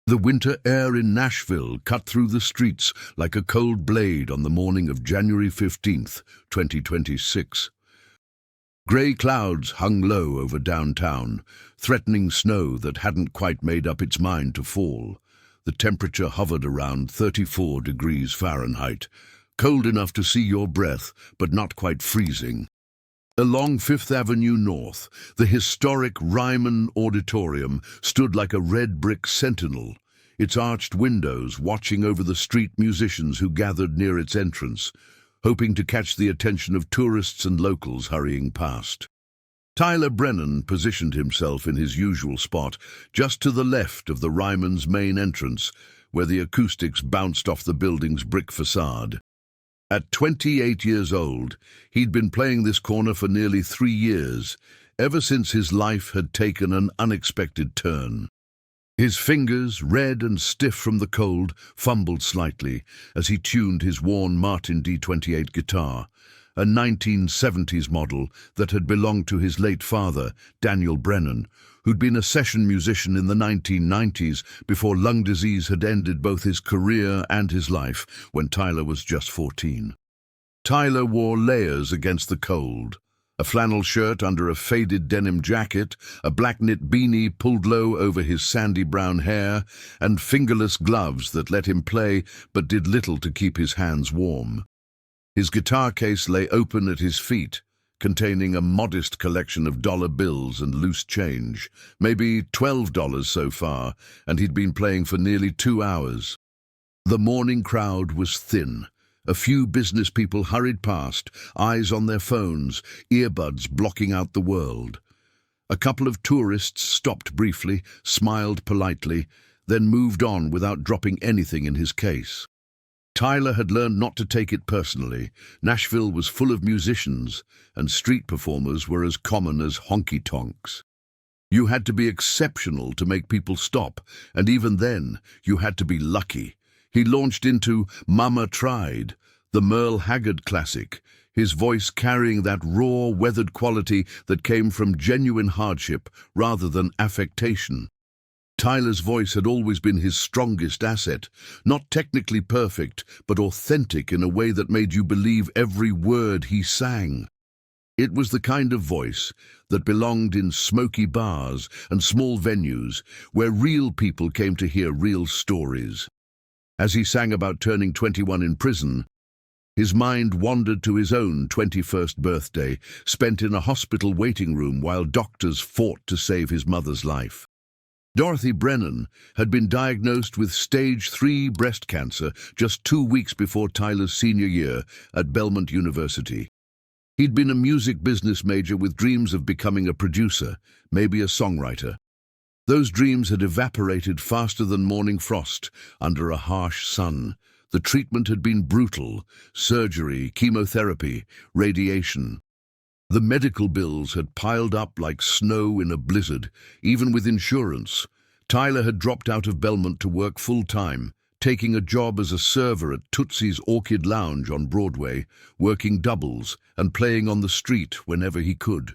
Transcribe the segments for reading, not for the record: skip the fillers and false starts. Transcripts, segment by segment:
The winter air in Nashville cut through the streets like a cold blade on the morning of January 15th, 2026. Grey clouds hung low over downtown, threatening snow that hadn't quite made up its mind to fall. The temperature hovered around 34 degrees Fahrenheit, cold enough to see your breath, but not quite freezing. Along Fifth Avenue North, the historic Ryman Auditorium stood like a red brick sentinel, its arched windows watching over the street musicians who gathered near its entrance, hoping to catch the attention of tourists and locals hurrying past. Tyler Brennan positioned himself in his usual spot, just to the left of the Ryman's main entrance, where the acoustics bounced off the building's brick facade. At 28 years old, he'd been playing this corner for nearly 3 years, ever since his life had taken an unexpected turn. His fingers, red and stiff from the cold, fumbled slightly as he tuned his worn Martin D28 guitar, a 1970s model that had belonged to his late father, Daniel Brennan, who'd been a session musician in the 1990s before lung disease had ended both his career and his life when Tyler was just 14. Tyler wore layers against the cold. A flannel shirt under a faded denim jacket, a black knit beanie pulled low over his sandy brown hair, and fingerless gloves that let him play but did little to keep his hands warm. His guitar case lay open at his feet, containing a modest collection of dollar bills and loose change, maybe $12 so far, and he'd been playing for nearly 2 hours. The morning crowd was thin. A few business people hurried past, eyes on their phones, earbuds blocking out the world. A couple of tourists stopped briefly, smiled politely, then moved on without dropping anything in his case. Tyler had learned not to take it personally. Nashville was full of musicians, and street performers were as common as honky-tonks. You had to be exceptional to make people stop, and even then, you had to be lucky. He launched into Mama Tried, the Merle Haggard classic, his voice carrying that raw, weathered quality that came from genuine hardship rather than affectation. Tyler's voice had always been his strongest asset, not technically perfect, but authentic in a way that made you believe every word he sang. It was the kind of voice that belonged in smoky bars and small venues where real people came to hear real stories. As he sang about turning 21 in prison, his mind wandered to his own 21st birthday, spent in a hospital waiting room while doctors fought to save his mother's life. Dorothy Brennan had been diagnosed with stage 3 breast cancer just 2 weeks before Tyler's senior year at Belmont University. He'd been a music business major with dreams of becoming a producer, maybe a songwriter. Those dreams had evaporated faster than morning frost under a harsh sun. The treatment had been brutal: surgery, chemotherapy, radiation. The medical bills had piled up like snow in a blizzard, even with insurance. Tyler had dropped out of Belmont to work full-time, taking a job as a server at Tootsie's Orchid Lounge on Broadway, working doubles and playing on the street whenever he could.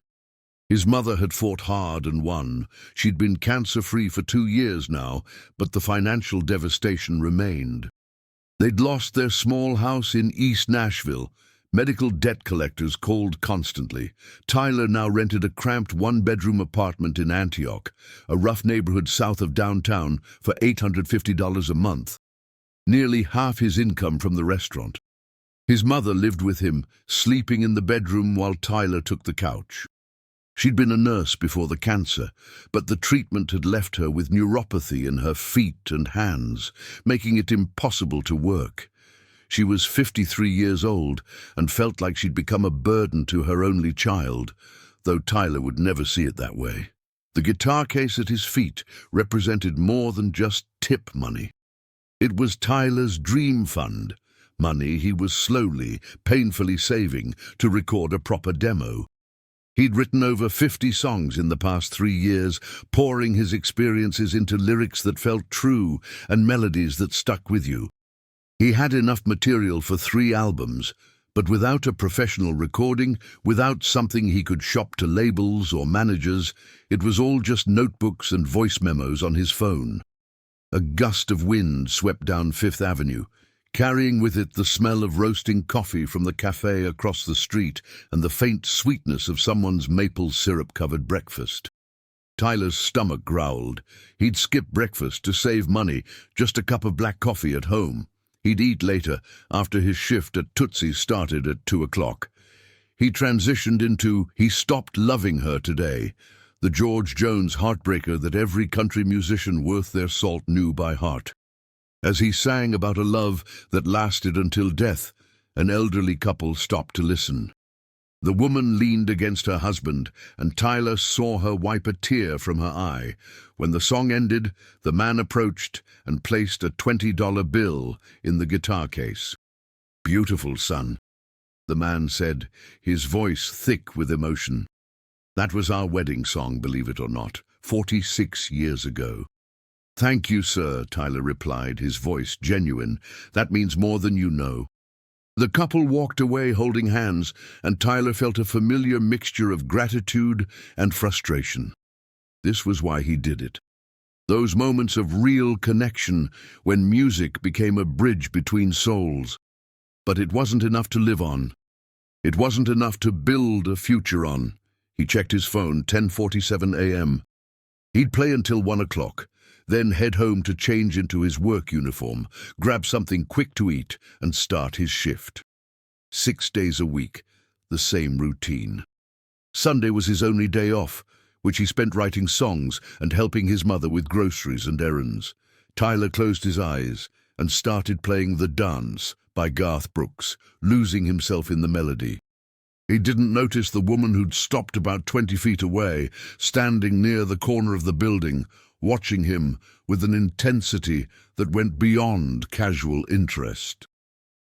His mother had fought hard and won. She'd been cancer-free for 2 years now, but the financial devastation remained. They'd lost their small house in East Nashville. Medical debt collectors called constantly. Tyler now rented a cramped 1-bedroom apartment in Antioch, a rough neighborhood south of downtown, for $850 a month, nearly half his income from the restaurant. His mother lived with him, sleeping in the bedroom while Tyler took the couch. She'd been a nurse before the cancer, but the treatment had left her with neuropathy in her feet and hands, making it impossible to work. She was 53 years old and felt like she'd become a burden to her only child, though Tyler would never see it that way. The guitar case at his feet represented more than just tip money. It was Tyler's dream fund, money he was slowly, painfully saving to record a proper demo. He'd written over 50 songs in the past 3 years, pouring his experiences into lyrics that felt true and melodies that stuck with you. He had enough material for 3 albums, but without a professional recording, without something he could shop to labels or managers, it was all just notebooks and voice memos on his phone. A gust of wind swept down Fifth Avenue, carrying with it the smell of roasting coffee from the cafe across the street and the faint sweetness of someone's maple syrup-covered breakfast. Tyler's stomach growled. He'd skip breakfast to save money, just a cup of black coffee at home. He'd eat later, after his shift at Tootsie's started at 2 o'clock. He transitioned into "He Stopped Loving Her Today," the George Jones heartbreaker that every country musician worth their salt knew by heart. As he sang about a love that lasted until death, an elderly couple stopped to listen. The woman leaned against her husband, and Tyler saw her wipe a tear from her eye. When the song ended, the man approached and placed a $20 bill in the guitar case. "Beautiful, son," the man said, his voice thick with emotion. "That was our wedding song, believe it or not, 46 years ago." "Thank you, sir," Tyler replied, his voice genuine. "That means more than you know." The couple walked away holding hands, and Tyler felt a familiar mixture of gratitude and frustration. This was why he did it. Those moments of real connection when music became a bridge between souls. But it wasn't enough to live on. It wasn't enough to build a future on. He checked his phone, 10:47 a.m. He'd play until 1 o'clock. Then head home to change into his work uniform, grab something quick to eat, and start his shift. 6 days a week, the same routine. Sunday was his only day off, which he spent writing songs and helping his mother with groceries and errands. Tyler closed his eyes and started playing "The Dance" by Garth Brooks, losing himself in the melody. He didn't notice the woman who'd stopped about 20 feet away, standing near the corner of the building, watching him with an intensity that went beyond casual interest.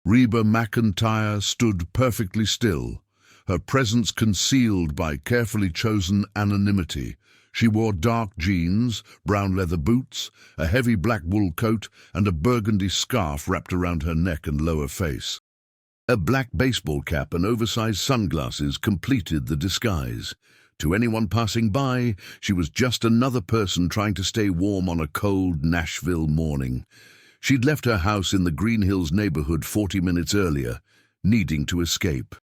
Reba McEntire stood perfectly still, her presence concealed by carefully chosen anonymity. She wore dark jeans, brown leather boots, a heavy black wool coat, and a burgundy scarf wrapped around her neck and lower face. A black baseball cap and oversized sunglasses completed the disguise. To anyone passing by, she was just another person trying to stay warm on a cold Nashville morning. She'd left her house in the Green Hills neighborhood 40 minutes earlier, needing to escape.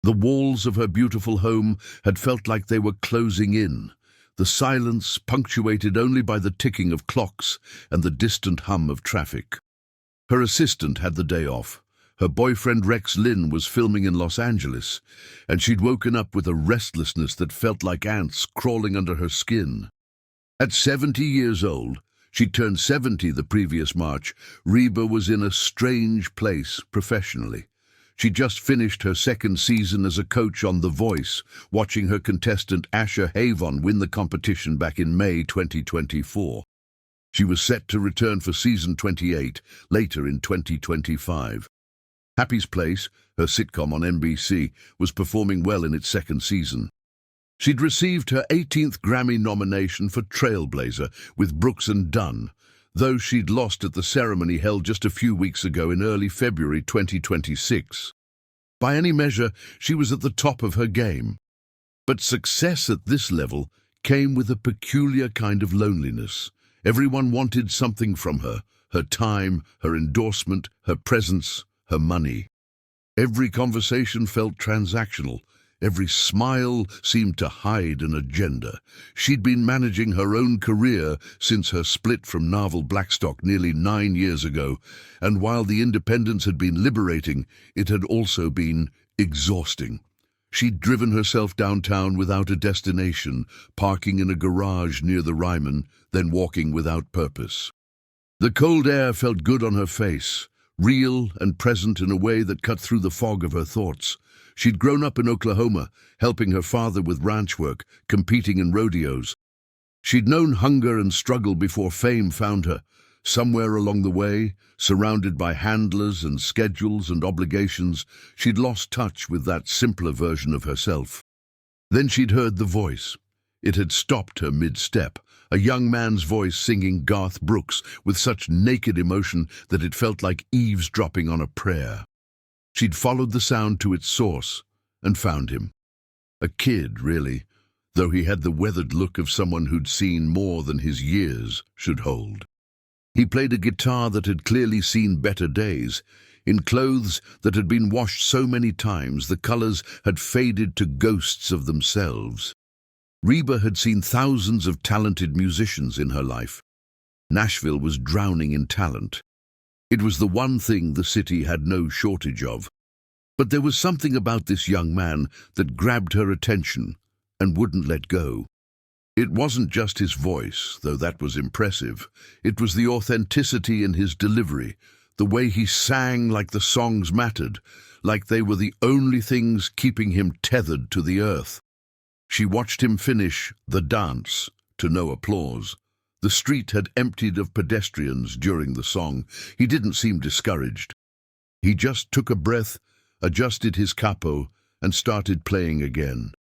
The walls of her beautiful home had felt like they were closing in, the silence punctuated only by the ticking of clocks and the distant hum of traffic. Her assistant had the day off. Her boyfriend Rex Lynn was filming in Los Angeles, and she'd woken up with a restlessness that felt like ants crawling under her skin. At 70 years old, she'd turned 70 the previous March, Reba was in a strange place professionally. She'd just finished her second season as a coach on The Voice, watching her contestant Asher Havon win the competition back in May 2024. She was set to return for season 28, later in 2025. Happy's Place, her sitcom on NBC, was performing well in its second season. She'd received her 18th Grammy nomination for Trailblazer with Brooks and Dunn, though she'd lost at the ceremony held just a few weeks ago in early February 2026. By any measure, she was at the top of her game. But success at this level came with a peculiar kind of loneliness. Everyone wanted something from her, her time, her endorsement, her presence, her money. Every conversation felt transactional. Every smile seemed to hide an agenda. She'd been managing her own career since her split from Narvel Blackstock nearly 9 years ago, and while the independence had been liberating, it had also been exhausting. She'd driven herself downtown without a destination, parking in a garage near the Ryman, then walking without purpose. The cold air felt good on her face, real and present in a way that cut through the fog of her thoughts. She'd grown up in Oklahoma, helping her father with ranch work, competing in rodeos. She'd known hunger and struggle before fame found her. Somewhere along the way, surrounded by handlers and schedules and obligations, she'd lost touch with that simpler version of herself. Then she'd heard The Voice. It had stopped her mid-step, a young man's voice singing Garth Brooks with such naked emotion that it felt like eavesdropping on a prayer. She'd followed the sound to its source and found him. A kid, really, though he had the weathered look of someone who'd seen more than his years should hold. He played a guitar that had clearly seen better days. In clothes that had been washed so many times, the colors had faded to ghosts of themselves. Reba had seen thousands of talented musicians in her life. Nashville was drowning in talent. It was the one thing the city had no shortage of. But there was something about this young man that grabbed her attention and wouldn't let go. It wasn't just his voice, though that was impressive. It was the authenticity in his delivery, the way he sang like the songs mattered, like they were the only things keeping him tethered to the earth. She watched him finish the dance to no applause. The street had emptied of pedestrians during the song. He didn't seem discouraged. He just took a breath, adjusted his capo, and started playing again.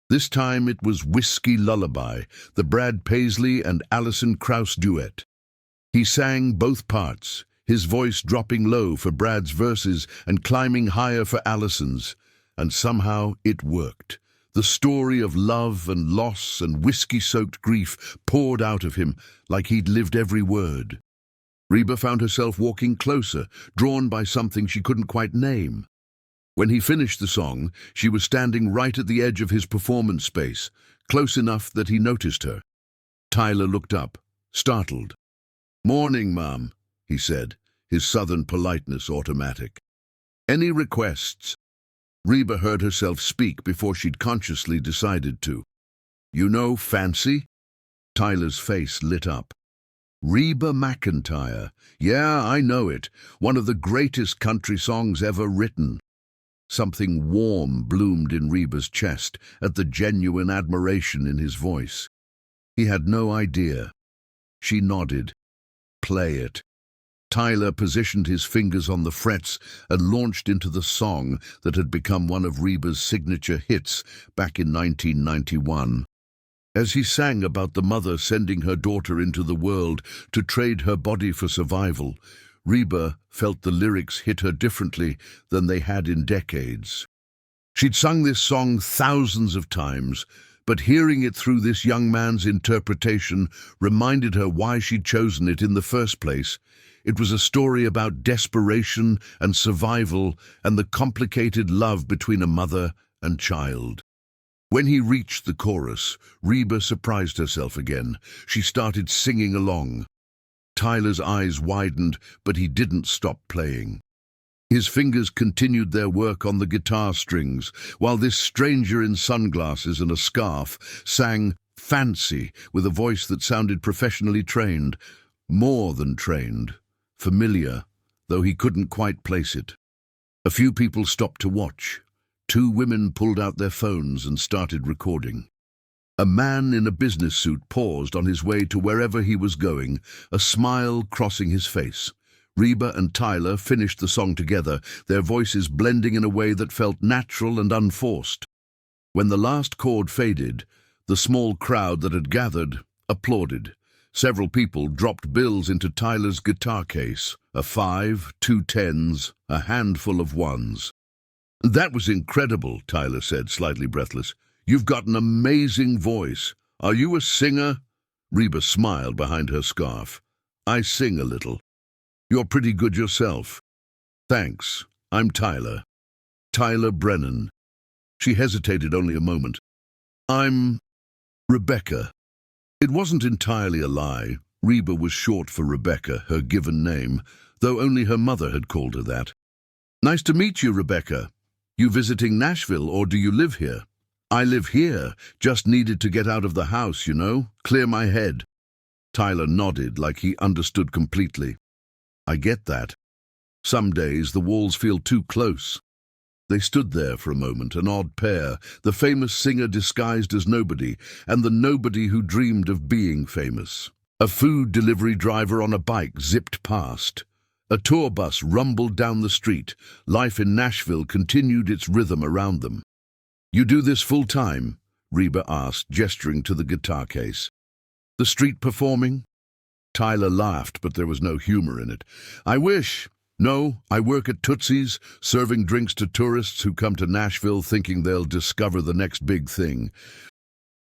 This time it was Whiskey Lullaby, the Brad Paisley and Alison Krauss duet. He sang both parts, his voice dropping low for Brad's verses and climbing higher for Alison's, and somehow it worked. The story of love and loss and whiskey-soaked grief poured out of him like he'd lived every word. Reba found herself walking closer, drawn by something she couldn't quite name. When he finished the song, she was standing right at the edge of his performance space, close enough that he noticed her. Tyler looked up, startled. "Morning, Mom," he said, his southern politeness automatic. "Any requests?" Reba heard herself speak before she'd consciously decided to. "You know Fancy?" Tyler's face lit up. "Reba McEntire. Yeah, I know it. One of the greatest country songs ever written." Something warm bloomed in Reba's chest at the genuine admiration in his voice. He had no idea. She nodded. "Play it." Tyler positioned his fingers on the frets and launched into the song that had become one of Reba's signature hits back in 1991. As he sang about the mother sending her daughter into the world to trade her body for survival, Reba felt the lyrics hit her differently than they had in decades. She'd sung this song thousands of times, but hearing it through this young man's interpretation reminded her why she'd chosen it in the first place. It was a story about desperation and survival and the complicated love between a mother and child. When he reached the chorus, Reba surprised herself again. She started singing along. Tyler's eyes widened, but he didn't stop playing. His fingers continued their work on the guitar strings, while this stranger in sunglasses and a scarf sang Fancy with a voice that sounded professionally trained, more than trained, familiar, though he couldn't quite place it. A few people stopped to watch. Two women pulled out their phones and started recording. A man in a business suit paused on his way to wherever he was going, a smile crossing his face. Reba and Tyler finished the song together, their voices blending in a way that felt natural and unforced. When the last chord faded, the small crowd that had gathered applauded. Several people dropped bills into Tyler's guitar case, a 5, 2 10s, a handful of ones. "That was incredible," Tyler said, slightly breathless. "You've got an amazing voice. Are you a singer?" Reba smiled behind her scarf. "I sing a little." "You're pretty good yourself." "Thanks. I'm Tyler. Tyler Brennan." She hesitated only a moment. "I'm Rebecca." It wasn't entirely a lie. Reba was short for Rebecca, her given name, though only her mother had called her that. "Nice to meet you, Rebecca. You visiting Nashville, or do you live here?" "I live here. Just needed to get out of the house, you know, clear my head." Tyler nodded like he understood completely. "I get that. Some days the walls feel too close." They stood there for a moment, an odd pair, the famous singer disguised as nobody, and the nobody who dreamed of being famous. A food delivery driver on a bike zipped past. A tour bus rumbled down the street. Life in Nashville continued its rhythm around them. "You do this full-time?" Reba asked, gesturing to the guitar case. "The street performing?" Tyler laughed, but there was no humor in it. "I wish. No, I work at Tootsie's, serving drinks to tourists who come to Nashville thinking they'll discover the next big thing."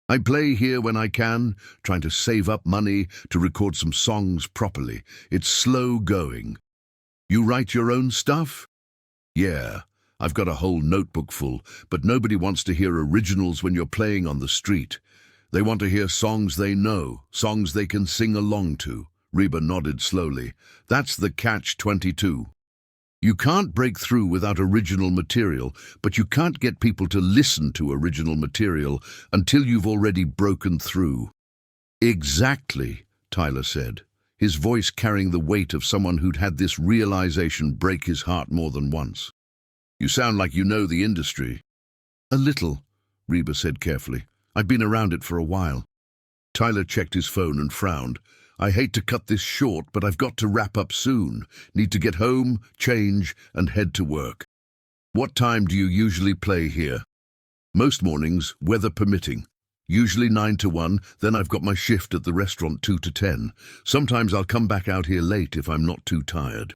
I play here when I can, trying to save up money to record some songs properly. It's slow going. You write your own stuff? Yeah, I've got a whole notebook full, but nobody wants to hear originals when you're playing on the street. They want to hear songs they know, songs they can sing along to. Reba nodded slowly. That's the catch-22. You can't break through without original material, but you can't get people to listen to original material until you've already broken through. Exactly, Tyler said, his voice carrying the weight of someone who'd had this realization break his heart more than once. You sound like you know the industry. A little, Reba said carefully. I've been around it for a while. Tyler checked his phone and frowned. I hate to cut this short, but I've got to wrap up soon. Need to get home, change, and head to work. What time do you usually play here? Most mornings, weather permitting. Usually 9 to 1, then I've got my shift at the restaurant 2 to 10. Sometimes I'll come back out here late if I'm not too tired.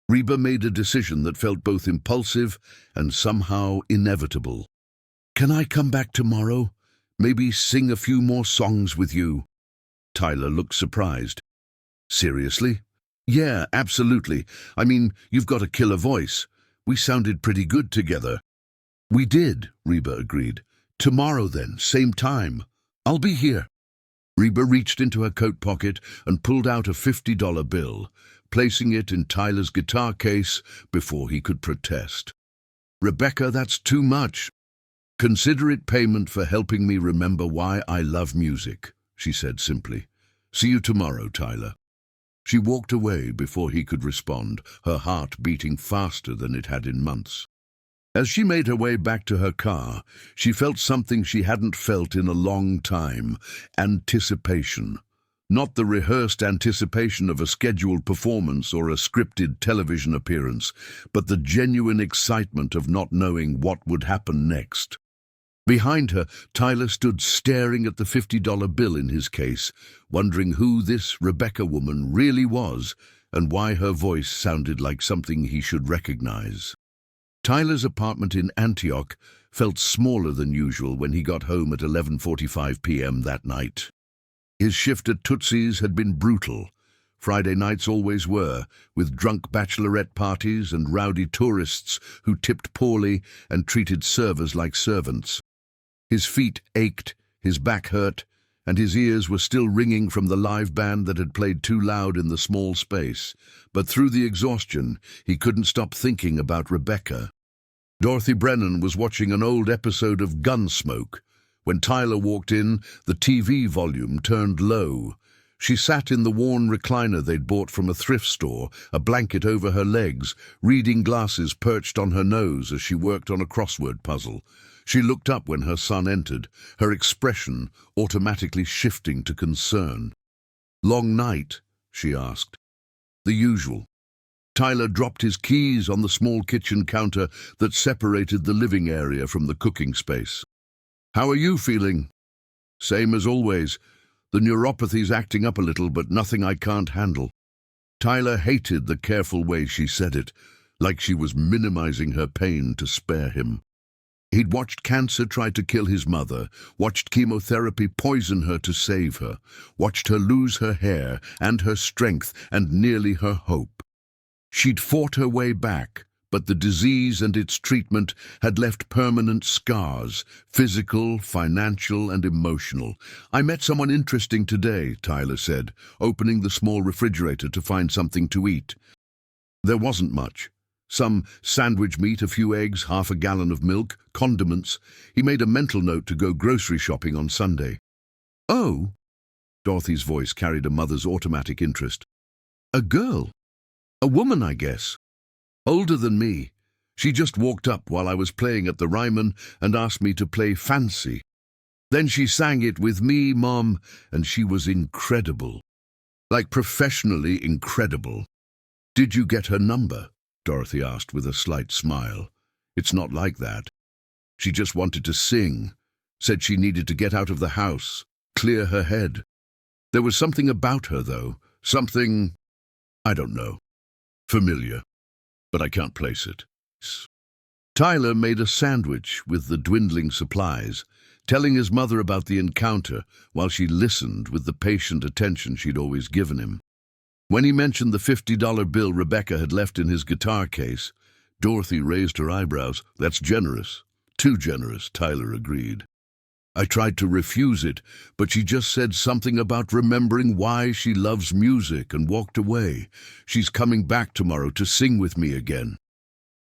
Reba made a decision that felt both impulsive and somehow inevitable. Can I come back tomorrow? Maybe sing a few more songs with you? Tyler looked surprised. Seriously? Yeah, absolutely. I mean, you've got a killer voice. We sounded pretty good together. We did, Reba agreed. Tomorrow then, same time. I'll be here. Reba reached into her coat pocket and pulled out a $50 bill, placing it in Tyler's guitar case before he could protest. Rebecca, that's too much. Consider it payment for helping me remember why I love music, she said simply. See you tomorrow, Tyler. She walked away before he could respond, her heart beating faster than it had in months. As she made her way back to her car, she felt something she hadn't felt in a long time: anticipation. Not the rehearsed anticipation of a scheduled performance or a scripted television appearance, but the genuine excitement of not knowing what would happen next. Behind her, Tyler stood staring at the $50 bill in his case, wondering who this Rebecca woman really was and why her voice sounded like something he should recognize. Tyler's apartment in Antioch felt smaller than usual when he got home at 11:45 p.m. that night. His shift at Tootsie's had been brutal. Friday nights always were, with drunk bachelorette parties and rowdy tourists who tipped poorly and treated servers like servants. His feet ached, his back hurt, and his ears were still ringing from the live band that had played too loud in the small space. But through the exhaustion, he couldn't stop thinking about Rebecca. Dorothy Brennan was watching an old episode of Gunsmoke. When Tyler walked in, the TV volume turned low. She sat in the worn recliner they'd bought from a thrift store, a blanket over her legs, reading glasses perched on her nose as she worked on a crossword puzzle. She looked up when her son entered, her expression automatically shifting to concern. "Long night?" she asked. "The usual." Tyler dropped his keys on the small kitchen counter that separated the living area from the cooking space. "How are you feeling?" "Same as always. The neuropathy's acting up a little, but nothing I can't handle." Tyler hated the careful way she said it, like she was minimizing her pain to spare him. He'd watched cancer try to kill his mother, watched chemotherapy poison her to save her, watched her lose her hair and her strength and nearly her hope. She'd fought her way back, but the disease and its treatment had left permanent scars, physical, financial, and emotional. "I met someone interesting today," Tyler said, opening the small refrigerator to find something to eat. There wasn't much. Some sandwich meat, a few eggs, half a gallon of milk, condiments. He made a mental note to go grocery shopping on Sunday. "Oh," Dorothy's voice carried a mother's automatic interest. "A girl? A woman, I guess. Older than me. She just walked up while I was playing at the Ryman and asked me to play Fancy. Then she sang it with me, Mom, and she was incredible. Like professionally incredible." "Did you get her number?" Dorothy asked with a slight smile. "It's not like that. She just wanted to sing, said she needed to get out of the house, clear her head. There was something about her, though, something, I don't know, familiar, but I can't place it." Tyler made a sandwich with the dwindling supplies, telling his mother about the encounter while she listened with the patient attention she'd always given him. When he mentioned the $50 bill Rebecca had left in his guitar case, Dorothy raised her eyebrows. "That's generous." "Too generous," Tyler agreed. "I tried to refuse it, but she just said something about remembering why she loves music and walked away. She's coming back tomorrow to sing with me again."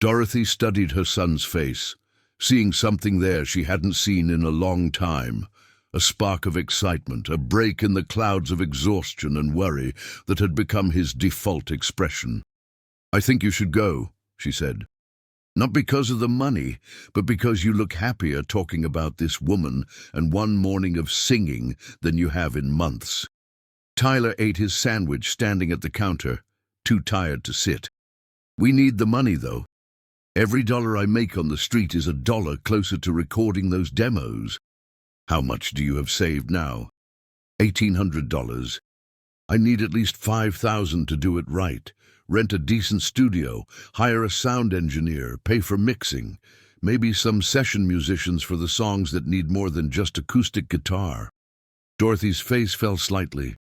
Dorothy studied her son's face, seeing something there she hadn't seen in a long time. A spark of excitement, a break in the clouds of exhaustion and worry that had become his default expression. "I think you should go," she said. "Not because of the money, but because you look happier talking about this woman and one morning of singing than you have in months." Tyler ate his sandwich standing at the counter, too tired to sit. "We need the money, though. Every dollar I make on the street is a dollar closer to recording those demos." "How much do you have saved now?" $1,800. "I need at least $5,000 to do it right. Rent a decent studio, hire a sound engineer, pay for mixing, maybe some session musicians for the songs that need more than just acoustic guitar." Dorothy's face fell slightly.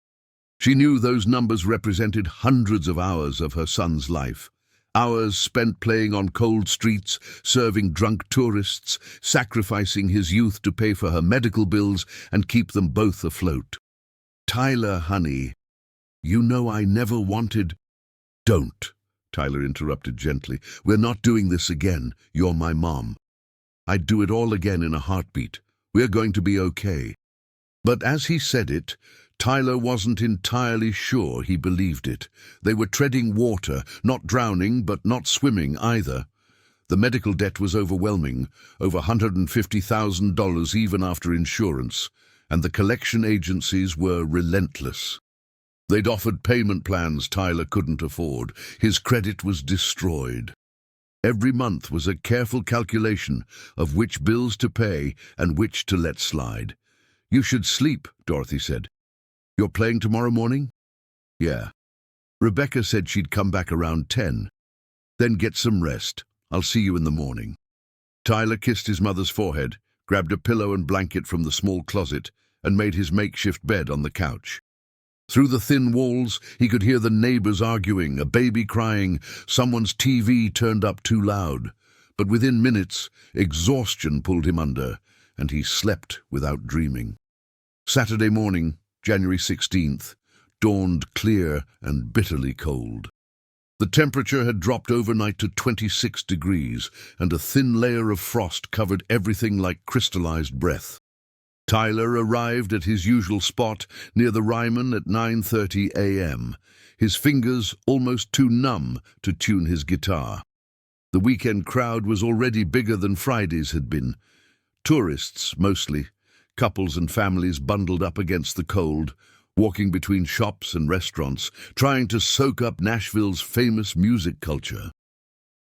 She knew those numbers represented hundreds of hours of her son's life. Hours spent playing on cold streets, serving drunk tourists, sacrificing his youth to pay for her medical bills and keep them both afloat. "Tyler, honey, you know I never wanted—" "Don't," Tyler interrupted gently. "We're not doing this again. You're my mom. I'd do it all again in a heartbeat. We're going to be okay." But as he said it, Tyler wasn't entirely sure he believed it. They were treading water, not drowning, but not swimming either. The medical debt was overwhelming, over $150,000 even after insurance, and the collection agencies were relentless. They'd offered payment plans Tyler couldn't afford. His credit was destroyed. Every month was a careful calculation of which bills to pay and which to let slide. "You should sleep," Dorothy said. "You're playing tomorrow morning?" "Yeah. Rebecca said she'd come back around 10. "Then get some rest. I'll see you in the morning." Tyler kissed his mother's forehead, grabbed a pillow and blanket from the small closet, and made his makeshift bed on the couch. Through the thin walls, he could hear the neighbors arguing, a baby crying, someone's TV turned up too loud. But within minutes, exhaustion pulled him under, and he slept without dreaming. Saturday morning, January 16th, dawned clear and bitterly cold. The temperature had dropped overnight to 26 degrees, and a thin layer of frost covered everything like crystallized breath. Tyler arrived at his usual spot near the Ryman at 9:30 a.m., his fingers almost too numb to tune his guitar. The weekend crowd was already bigger than Friday's had been. Tourists, mostly, couples and families bundled up against the cold, walking between shops and restaurants, trying to soak up Nashville's famous music culture.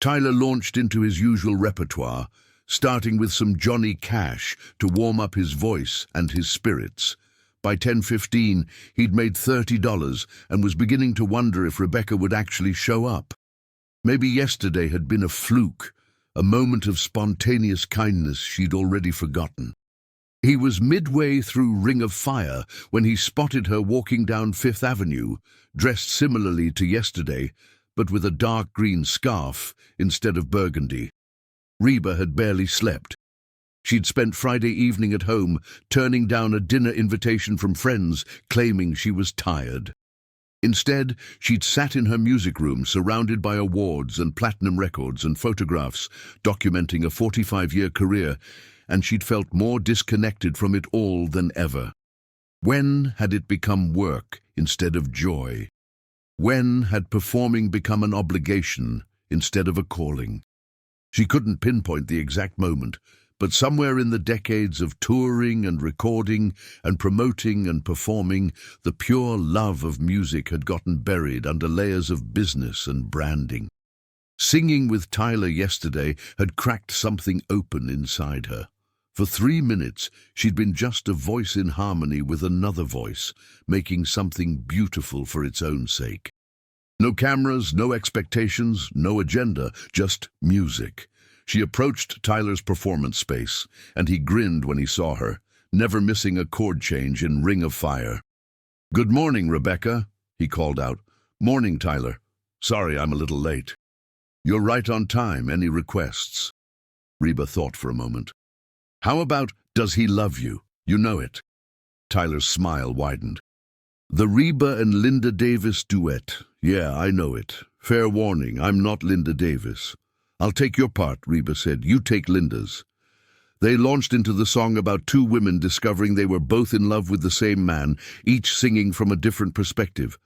Tyler launched into his usual repertoire, starting with some Johnny Cash to warm up his voice and his spirits. By 10:15, he'd made $30 and was beginning to wonder if Rebecca would actually show up. Maybe yesterday had been a fluke, a moment of spontaneous kindness she'd already forgotten. He was midway through Ring of Fire when he spotted her walking down Fifth Avenue, dressed similarly to yesterday, but with a dark green scarf instead of burgundy. Reba had barely slept. She'd spent Friday evening at home, turning down a dinner invitation from friends, claiming she was tired. Instead, she'd sat in her music room, surrounded by awards and platinum records and photographs, documenting a 45-year career, and she'd felt more disconnected from it all than ever. When had it become work instead of joy? When had performing become an obligation instead of a calling? She couldn't pinpoint the exact moment, but somewhere in the decades of touring and recording and promoting and performing, the pure love of music had gotten buried under layers of business and branding. Singing with Tyler yesterday had cracked something open inside her. For 3 minutes, she'd been just a voice in harmony with another voice, making something beautiful for its own sake. No cameras, no expectations, no agenda, just music. She approached Tyler's performance space, and he grinned when he saw her, never missing a chord change in Ring of Fire. "Good morning, Rebecca," he called out. "Morning, Tyler. Sorry I'm a little late." "You're right on time. Any requests?" Reba thought for a moment. "How about Does He Love You? You know it." Tyler's smile widened. "The Reba and Linda Davis duet. Yeah, I know it. Fair warning, I'm not Linda Davis." "I'll take your part," Reba said. "You take Linda's." They launched into the song about two women discovering they were both in love with the same man, each singing from a different perspective.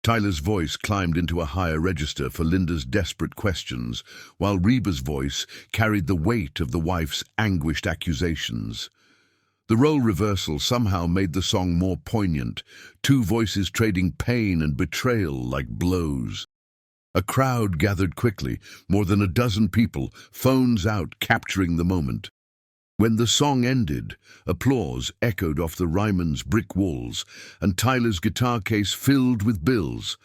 Tyler's voice climbed into a higher register for Linda's desperate questions, while Reba's voice carried the weight of the wife's anguished accusations. The role reversal somehow made the song more poignant, two voices trading pain and betrayal like blows. A crowd gathered quickly, more than a dozen people, phones out, capturing the moment. When the song ended, applause echoed off the Ryman's brick walls, and Tyler's guitar case filled with bills.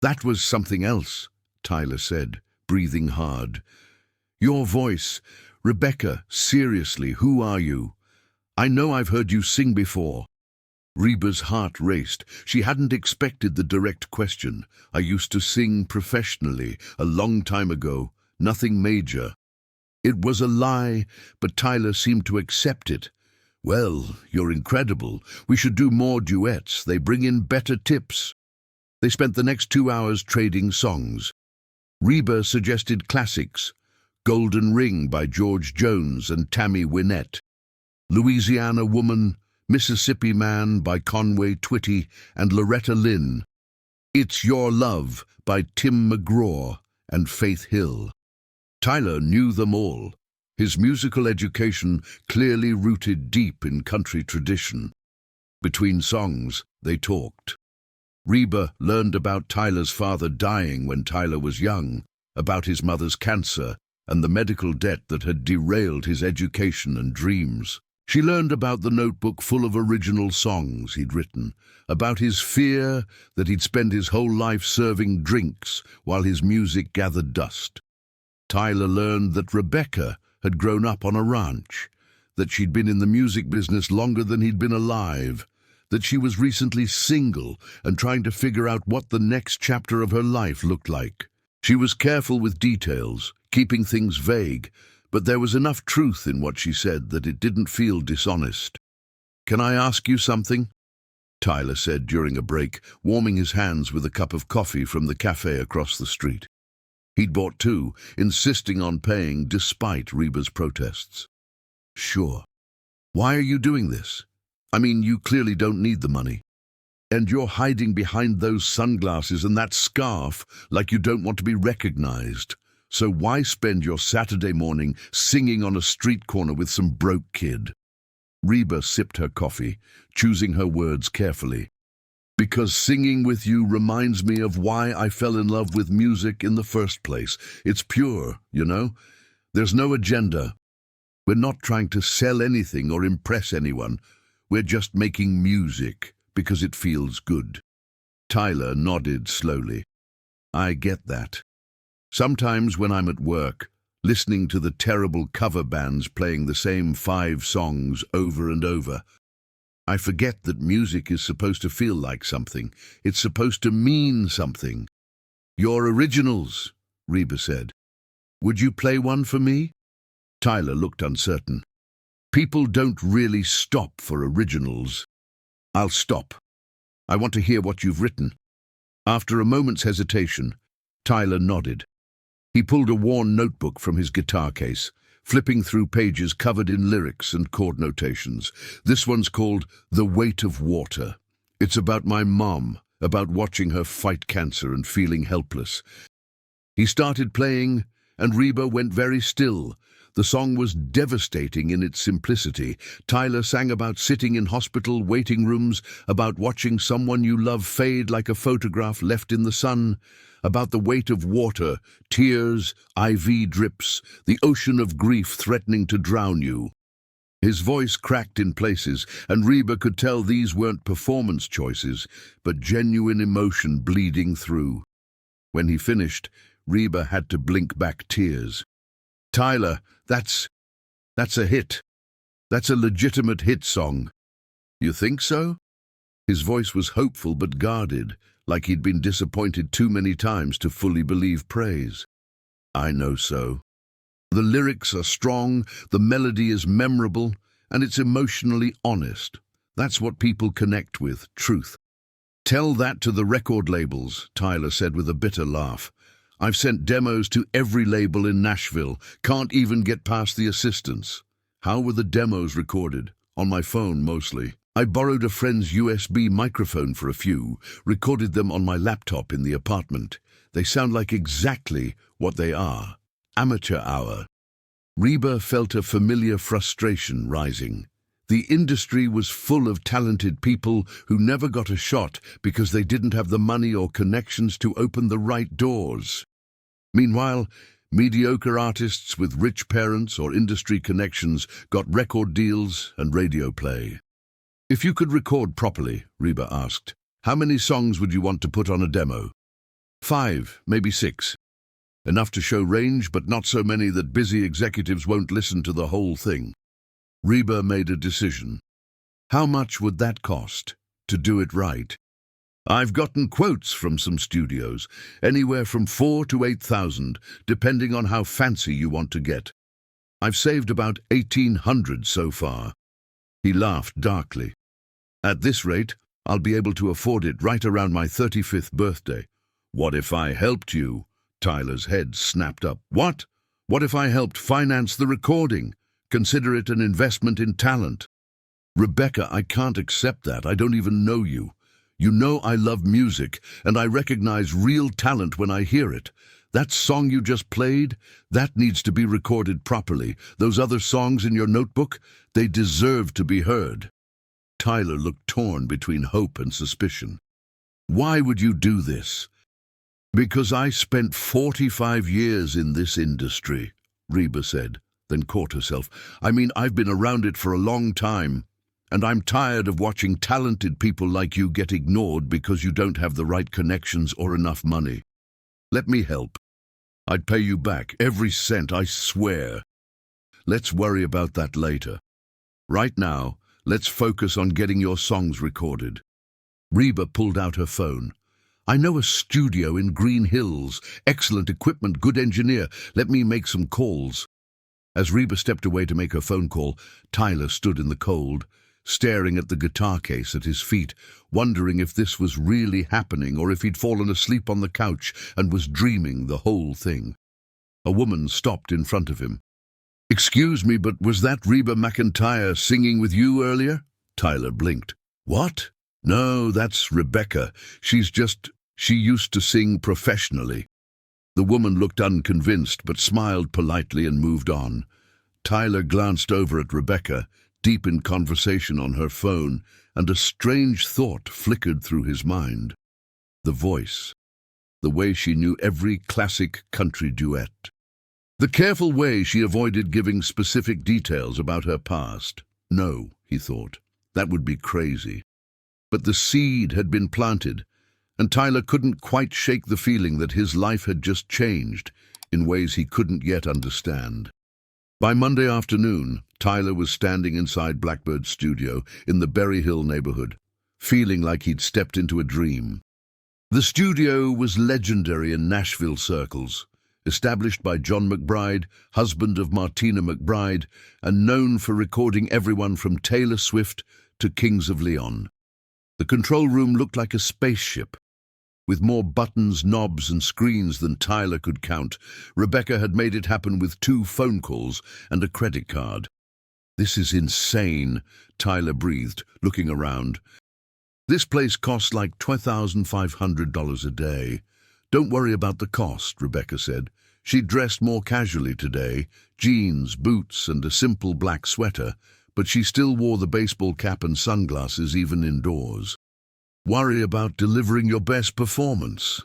"That was something else," Tyler said, breathing hard. "Your voice. Rebecca, seriously, who are you? I know I've heard you sing before." Reba's heart raced. She hadn't expected the direct question. "I used to sing professionally, a long time ago. Nothing major." It was a lie, but Tyler seemed to accept it. "Well, you're incredible. We should do more duets. They bring in better tips." They spent the next 2 hours trading songs. Reba suggested classics: Golden Ring by George Jones and Tammy Wynette, Louisiana Woman, Mississippi Man by Conway Twitty and Loretta Lynn, It's Your Love by Tim McGraw and Faith Hill. Tyler knew them all, his musical education clearly rooted deep in country tradition. Between songs, they talked. Reba learned about Tyler's father dying when Tyler was young, about his mother's cancer, and the medical debt that had derailed his education and dreams. She learned about the notebook full of original songs he'd written, about his fear that he'd spend his whole life serving drinks while his music gathered dust. Tyler learned that Rebecca had grown up on a ranch, that she'd been in the music business longer than he'd been alive, that she was recently single and trying to figure out what the next chapter of her life looked like. She was careful with details, keeping things vague, but there was enough truth in what she said that it didn't feel dishonest. "Can I ask you something?" Tyler said during a break, warming his hands with a cup of coffee from the cafe across the street. He'd bought two, insisting on paying despite Reba's protests. "Sure. Why are you doing this? I mean, you clearly don't need the money. And you're hiding behind those sunglasses and that scarf like you don't want to be recognized. So why spend your Saturday morning singing on a street corner with some broke kid?" Reba sipped her coffee, choosing her words carefully. "Because singing with you reminds me of why I fell in love with music in the first place. It's pure, you know? There's no agenda. We're not trying to sell anything or impress anyone. We're just making music because it feels good." Tyler nodded slowly. "I get that. Sometimes when I'm at work, listening to the terrible cover bands playing the same 5 songs over and over, I forget that music is supposed to feel like something. It's supposed to mean something." "Your originals," Reba said. "Would you play one for me?" Tyler looked uncertain. "People don't really stop for originals." "I'll stop. I want to hear what you've written." After a moment's hesitation, Tyler nodded. He pulled a worn notebook from his guitar case, flipping through pages covered in lyrics and chord notations. "This one's called The Weight of Water. It's about my mom, about watching her fight cancer and feeling helpless." He started playing, and Reba went very still. The song was devastating in its simplicity. Tyler sang about sitting in hospital waiting rooms, about watching someone you love fade like a photograph left in the sun, about the weight of water, tears, IV drips, the ocean of grief threatening to drown you. His voice cracked in places, and Reba could tell these weren't performance choices, but genuine emotion bleeding through. When he finished, Reba had to blink back tears. "Tyler, that's a hit." That's a legitimate hit song. You think so? His voice was hopeful but guarded, like he'd been disappointed too many times to fully believe praise. I know so. The lyrics are strong, the melody is memorable, and it's emotionally honest. That's what people connect with, truth. Tell that to the record labels, Tyler said with a bitter laugh. I've sent demos to every label in Nashville, can't even get past the assistants. How were the demos recorded? On my phone, mostly. I borrowed a friend's USB microphone for a few, recorded them on my laptop in the apartment. They sound like exactly what they are. Amateur hour. Reba felt a familiar frustration rising. The industry was full of talented people who never got a shot because they didn't have the money or connections to open the right doors. Meanwhile, mediocre artists with rich parents or industry connections got record deals and radio play. If you could record properly, Reba asked, how many songs would you want to put on a demo? 5, maybe 6. Enough to show range, but not so many that busy executives won't listen to the whole thing. Reba made a decision. How much would that cost, to do it right? I've gotten quotes from some studios, anywhere from 4,000 to 8,000, depending on how fancy you want to get. I've saved about 1,800 so far. He laughed darkly. At this rate, I'll be able to afford it right around my 35th birthday. What if I helped you? Tyler's head snapped up. What? What if I helped finance the recording? Consider it an investment in talent. Rebecca, I can't accept that. I don't even know you. You know I love music, and I recognize real talent when I hear it. That song you just played, that needs to be recorded properly. Those other songs in your notebook, they deserve to be heard. Tyler looked torn between hope and suspicion. Why would you do this? Because I spent 45 years in this industry, Reba said, then caught herself. I mean, I've been around it for a long time, and I'm tired of watching talented people like you get ignored because you don't have the right connections or enough money. Let me help. I'd pay you back, every cent, I swear. Let's worry about that later. Right now, let's focus on getting your songs recorded. Reba pulled out her phone. I know a studio in Green Hills. Excellent equipment, good engineer. Let me make some calls. As Reba stepped away to make her phone call, Tyler stood in the cold, staring at the guitar case at his feet, wondering if this was really happening or if he'd fallen asleep on the couch and was dreaming the whole thing. A woman stopped in front of him. Excuse me, but was that Reba McEntire singing with you earlier? Tyler blinked. What? No, that's Rebecca. She used to sing professionally. The woman looked unconvinced but smiled politely and moved on. Tyler glanced over at Rebecca, deep in conversation on her phone, and a strange thought flickered through his mind. The voice. The way she knew every classic country duet. The careful way she avoided giving specific details about her past. No, he thought, that would be crazy. But the seed had been planted, and Tyler couldn't quite shake the feeling that his life had just changed in ways he couldn't yet understand. By Monday afternoon, Tyler was standing inside Blackbird's studio in the Berry Hill neighborhood, feeling like he'd stepped into a dream. The studio was legendary in Nashville circles, established by John McBride, husband of Martina McBride, and known for recording everyone from Taylor Swift to Kings of Leon. The control room looked like a spaceship. With more buttons, knobs, and screens than Tyler could count, Rebecca had made it happen with 2 phone calls and a credit card. This is insane, Tyler breathed, looking around. This place costs like $2,500 a day. Don't worry about the cost, Rebecca said. She dressed more casually today, jeans, boots, and a simple black sweater, but she still wore the baseball cap and sunglasses even indoors. Worry about delivering your best performance.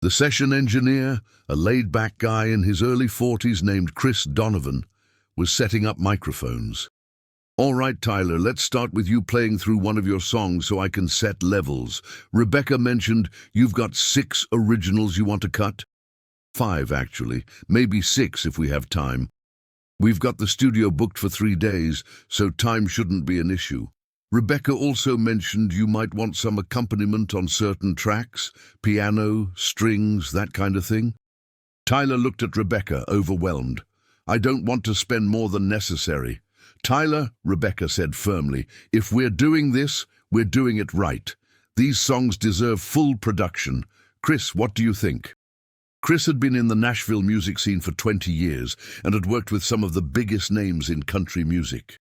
The session engineer, a laid-back guy in his early 40s named Chris Donovan, was setting up microphones. All right, Tyler, let's start with you playing through one of your songs so I can set levels. Rebecca mentioned you've got 6 originals you want to cut? 5, actually. Maybe 6 if we have time. We've got the studio booked for 3 days, so time shouldn't be an issue. Rebecca also mentioned you might want some accompaniment on certain tracks, piano, strings, that kind of thing. Tyler looked at Rebecca, overwhelmed. I don't want to spend more than necessary. Tyler, Rebecca said firmly, if we're doing this, we're doing it right. These songs deserve full production. Chris, what do you think? Chris had been in the Nashville music scene for 20 years and had worked with some of the biggest names in country music.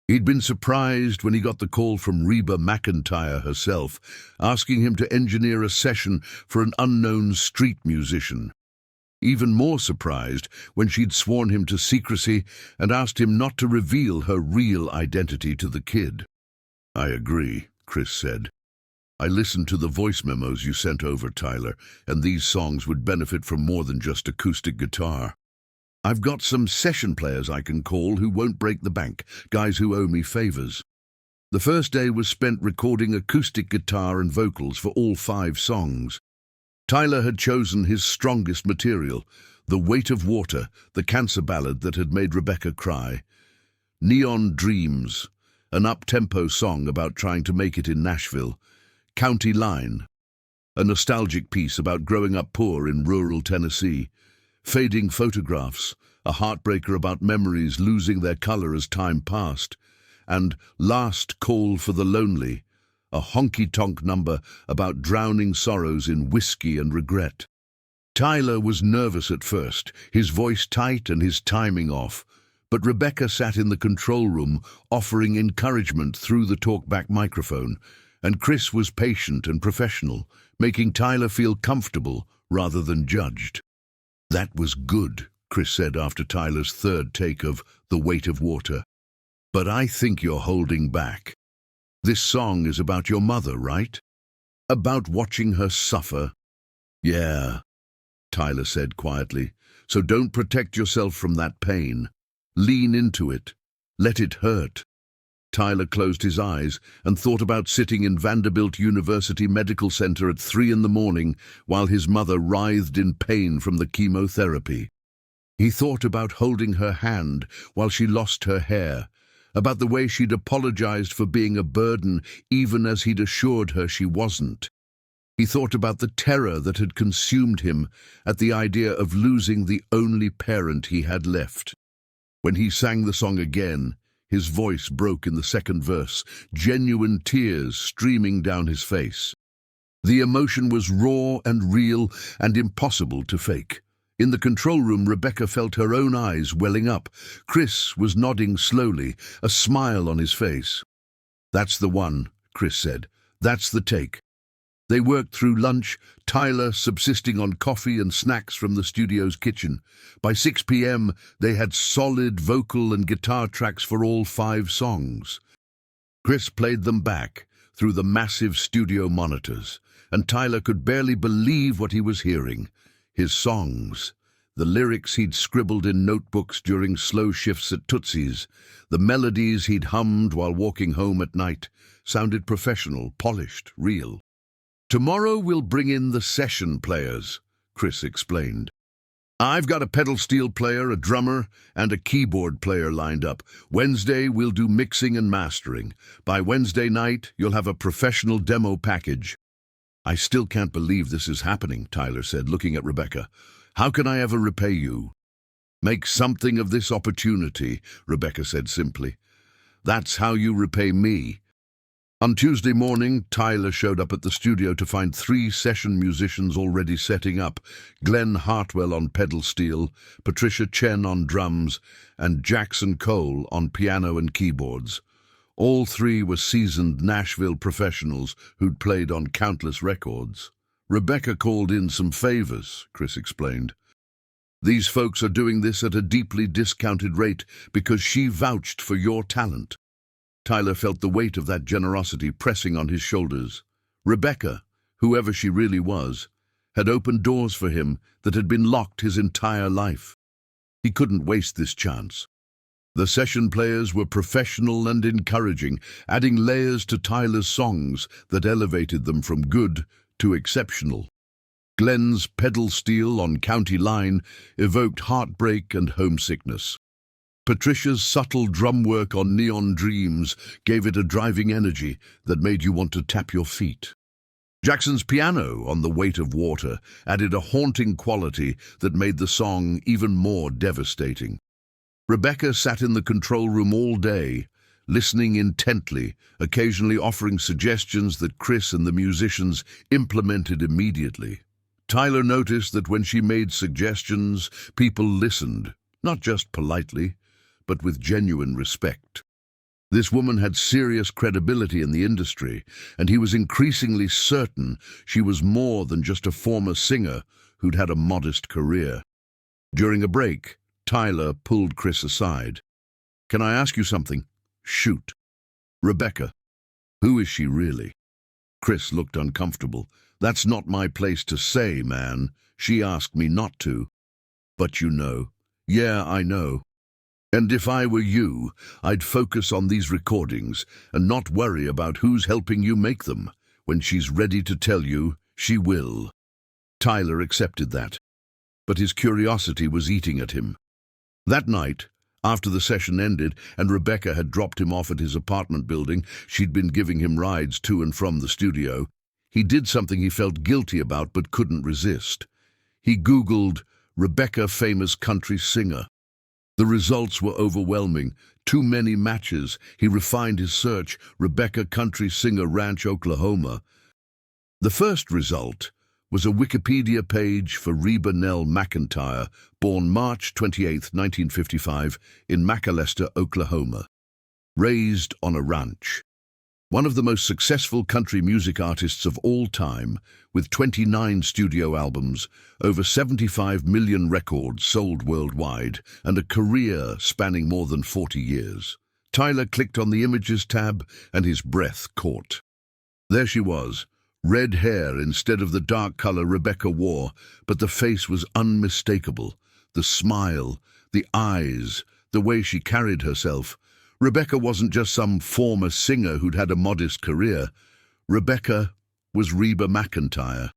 He'd been surprised when he got the call from Reba McEntire herself, asking him to engineer a session for an unknown street musician. Even more surprised when she'd sworn him to secrecy and asked him not to reveal her real identity to the kid. I agree, Chris said. I listened to the voice memos you sent over, Tyler, and these songs would benefit from more than just acoustic guitar. I've got some session players I can call who won't break the bank, guys who owe me favors. The first day was spent recording acoustic guitar and vocals for all 5 songs. Tyler had chosen his strongest material, The Weight of Water, the cancer ballad that had made Rebecca cry. Neon Dreams, an up-tempo song about trying to make it in Nashville. County Line, a nostalgic piece about growing up poor in rural Tennessee. Fading Photographs, a heartbreaker about memories losing their color as time passed. And Last Call for the Lonely, a honky-tonk number about drowning sorrows in whiskey and regret. Tyler was nervous at first, his voice tight and his timing off, but Rebecca sat in the control room offering encouragement through the talkback microphone, and Chris was patient and professional, making Tyler feel comfortable rather than judged. That was good, Chris said after Tyler's third take of The Weight of Water. But I think you're holding back. This song is about your mother, right? About watching her suffer? Yeah, Tyler said quietly. So don't protect yourself from that pain. Lean into it. Let it hurt. Tyler closed his eyes and thought about sitting in Vanderbilt University Medical Center at 3 a.m. while his mother writhed in pain from the chemotherapy. He thought about holding her hand while she lost her hair, about the way she'd apologized for being a burden even as he'd assured her she wasn't. He thought about the terror that had consumed him at the idea of losing the only parent he had left. When he sang the song again, his voice broke in the second verse, genuine tears streaming down his face. The emotion was raw and real and impossible to fake. In the control room, Rebecca felt her own eyes welling up. Chris was nodding slowly, a smile on his face. That's the one, Chris said. That's the take. They worked through lunch, Tyler subsisting on coffee and snacks from the studio's kitchen. By 6 p.m., they had solid vocal and guitar tracks for all 5 songs. Chris played them back through the massive studio monitors, and Tyler could barely believe what he was hearing. His songs, the lyrics he'd scribbled in notebooks during slow shifts at Tootsie's, the melodies he'd hummed while walking home at night, sounded professional, polished, real. Tomorrow we'll bring in the session players, Chris explained. I've got a pedal steel player, a drummer, and a keyboard player lined up. Wednesday we'll do mixing and mastering. By Wednesday night you'll have a professional demo package. I still can't believe this is happening, Tyler said, looking at Rebecca. How can I ever repay you? Make something of this opportunity, Rebecca said simply. That's how you repay me. On Tuesday morning, Tyler showed up at the studio to find 3 session musicians already setting up. Glenn Hartwell on pedal steel, Patricia Chen on drums, and Jackson Cole on piano and keyboards. All 3 were seasoned Nashville professionals who'd played on countless records. Rebecca called in some favors, Chris explained. These folks are doing this at a deeply discounted rate because she vouched for your talent. Tyler felt the weight of that generosity pressing on his shoulders. Rebecca, whoever she really was, had opened doors for him that had been locked his entire life. He couldn't waste this chance. The session players were professional and encouraging, adding layers to Tyler's songs that elevated them from good to exceptional. Glenn's pedal steel on County Line evoked heartbreak and homesickness. Patricia's subtle drum work on Neon Dreams gave it a driving energy that made you want to tap your feet. Jackson's piano on The Weight of Water added a haunting quality that made the song even more devastating. Rebecca sat in the control room all day, listening intently, occasionally offering suggestions that Chris and the musicians implemented immediately. Tyler noticed that when she made suggestions, people listened, not just politely, but with genuine respect. This woman had serious credibility in the industry, and he was increasingly certain she was more than just a former singer who'd had a modest career. During a break, Tyler pulled Chris aside. "Can I ask you something?" "Shoot." "Rebecca, who is she really?" Chris looked uncomfortable. "That's not my place to say, man. She asked me not to." "But you know." "Yeah, I know. And if I were you, I'd focus on these recordings and not worry about who's helping you make them. When she's ready to tell you, she will." Tyler accepted that, but his curiosity was eating at him. That night, after the session ended and Rebecca had dropped him off at his apartment building she'd been giving him rides to and from the studio, he did something he felt guilty about but couldn't resist. He Googled Rebecca famous country singer. The results were overwhelming. Too many matches. He refined his search, Rebecca country singer Ranch, Oklahoma. The first result was a Wikipedia page for Reba McEntire, born March 28, 1955, in McAlester, Oklahoma. Raised on a ranch. One of the most successful country music artists of all time, with 29 studio albums, over 75 million records sold worldwide, and a career spanning more than 40 years. Tyler clicked on the Images tab, and his breath caught. There she was, red hair instead of the dark color Rebecca wore, but the face was unmistakable. The smile, the eyes, the way she carried herself. Rebecca wasn't just some former singer who'd had a modest career. Rebecca was Reba McEntire.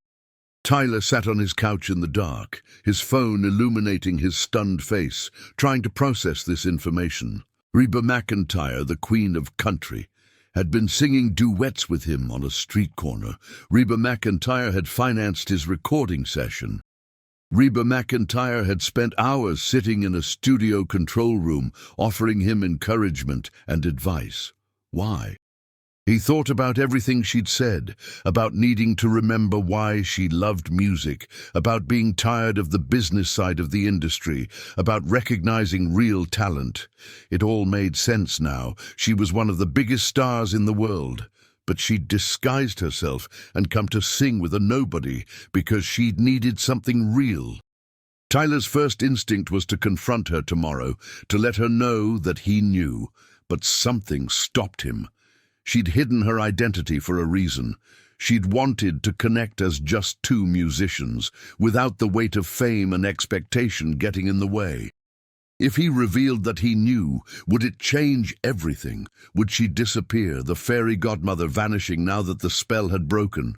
Tyler sat on his couch in the dark, his phone illuminating his stunned face, trying to process this information. Reba McEntire, the queen of country, had been singing duets with him on a street corner. Reba McEntire had financed his recording session. Reba McEntire had spent hours sitting in a studio control room, offering him encouragement and advice. Why? He thought about everything she'd said, about needing to remember why she loved music, about being tired of the business side of the industry, about recognizing real talent. It all made sense now. She was one of the biggest stars in the world. But she'd disguised herself and come to sing with a nobody because she'd needed something real. Tyler's first instinct was to confront her tomorrow, to let her know that he knew, but something stopped him. She'd hidden her identity for a reason. She'd wanted to connect as just two musicians, without the weight of fame and expectation getting in the way. If he revealed that he knew, would it change everything? Would she disappear, the fairy godmother vanishing now that the spell had broken?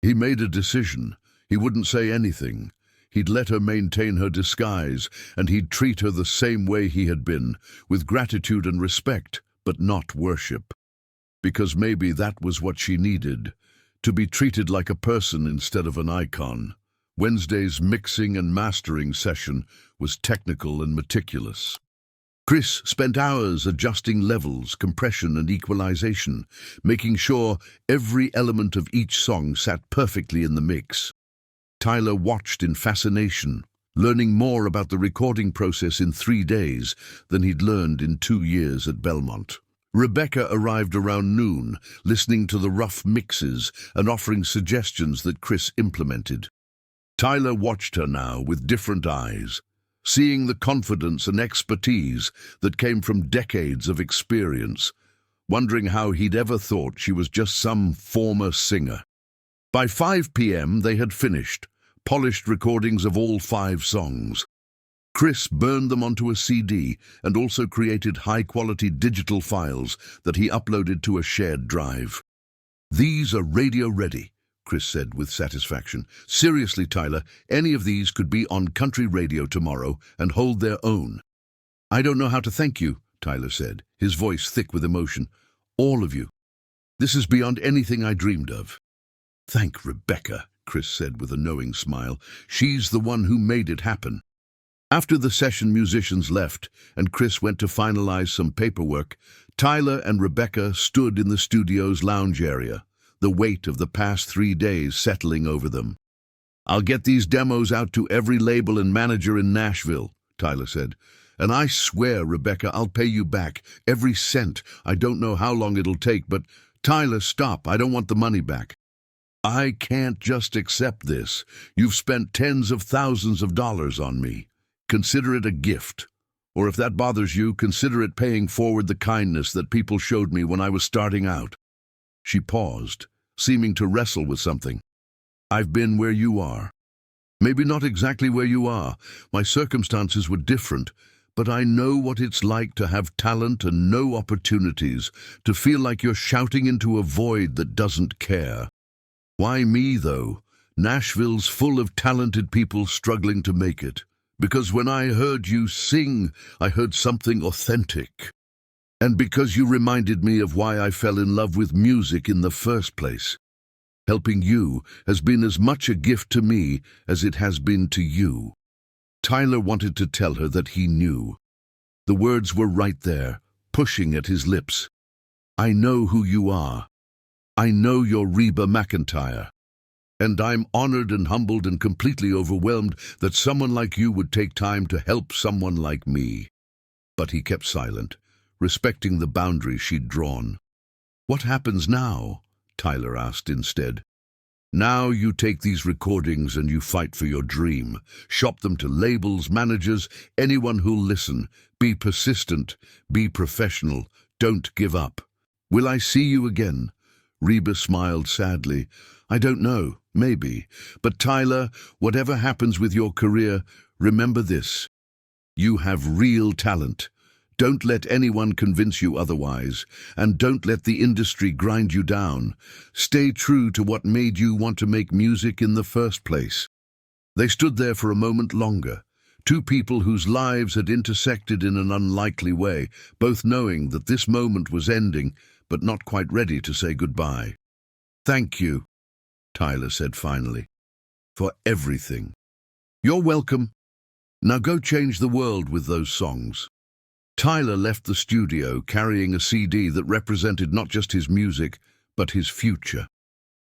He made a decision. He wouldn't say anything. He'd let her maintain her disguise, and he'd treat her the same way he had been, with gratitude and respect, but not worship. Because maybe that was what she needed, to be treated like a person instead of an icon. Wednesday's mixing and mastering session was technical and meticulous. Chris spent hours adjusting levels, compression and equalization, making sure every element of each song sat perfectly in the mix. Tyler watched in fascination, learning more about the recording process in 3 days than he'd learned in 2 years at Belmont. Rebecca arrived around noon, listening to the rough mixes and offering suggestions that Chris implemented. Tyler watched her now with different eyes, seeing the confidence and expertise that came from decades of experience, wondering how he'd ever thought she was just some former singer. By 5 p.m. they had finished, polished recordings of all 5 songs. Chris burned them onto a CD and also created high-quality digital files that he uploaded to a shared drive. "These are radio-ready," Chris said with satisfaction. "Seriously, Tyler, any of these could be on country radio tomorrow and hold their own." "I don't know how to thank you," Tyler said, his voice thick with emotion. "All of you. This is beyond anything I dreamed of." "Thank Rebecca," Chris said with a knowing smile. "She's the one who made it happen." After the session musicians left and Chris went to finalize some paperwork, Tyler and Rebecca stood in the studio's lounge area, the weight of the past 3 days settling over them. "I'll get these demos out to every label and manager in Nashville," Tyler said. "And I swear, Rebecca, I'll pay you back, every cent. I don't know how long it'll take, but Tyler, stop. I don't want the money back. I can't just accept this. You've spent tens of thousands of dollars on me. Consider it a gift. Or if that bothers you, consider it paying forward the kindness that people showed me when I was starting out." She paused, seeming to wrestle with something. "I've been where you are. Maybe not exactly where you are. My circumstances were different, but I know what it's like to have talent and no opportunities, to feel like you're shouting into a void that doesn't care. Why me, though? Nashville's full of talented people struggling to make it. Because when I heard you sing, I heard something authentic. And because you reminded me of why I fell in love with music in the first place. Helping you has been as much a gift to me as it has been to you." Tyler wanted to tell her that he knew. The words were right there, pushing at his lips. "I know who you are. I know you're Reba McEntire. And I'm honored and humbled and completely overwhelmed that someone like you would take time to help someone like me." But he kept silent, respecting the boundaries she'd drawn. "What happens now?" Tyler asked instead. "Now you take these recordings and you fight for your dream. Shop them to labels, managers, anyone who'll listen. Be persistent, be professional, don't give up. Will I see you again?" Reba smiled sadly. "I don't know, maybe. But Tyler, whatever happens with your career, remember this. You have real talent. Don't let anyone convince you otherwise, and don't let the industry grind you down. Stay true to what made you want to make music in the first place." They stood there for a moment longer, two people whose lives had intersected in an unlikely way, both knowing that this moment was ending, but not quite ready to say goodbye. "Thank you," Tyler said finally, "for everything." "You're welcome. Now go change the world with those songs." Tyler left the studio carrying a CD that represented not just his music, but his future.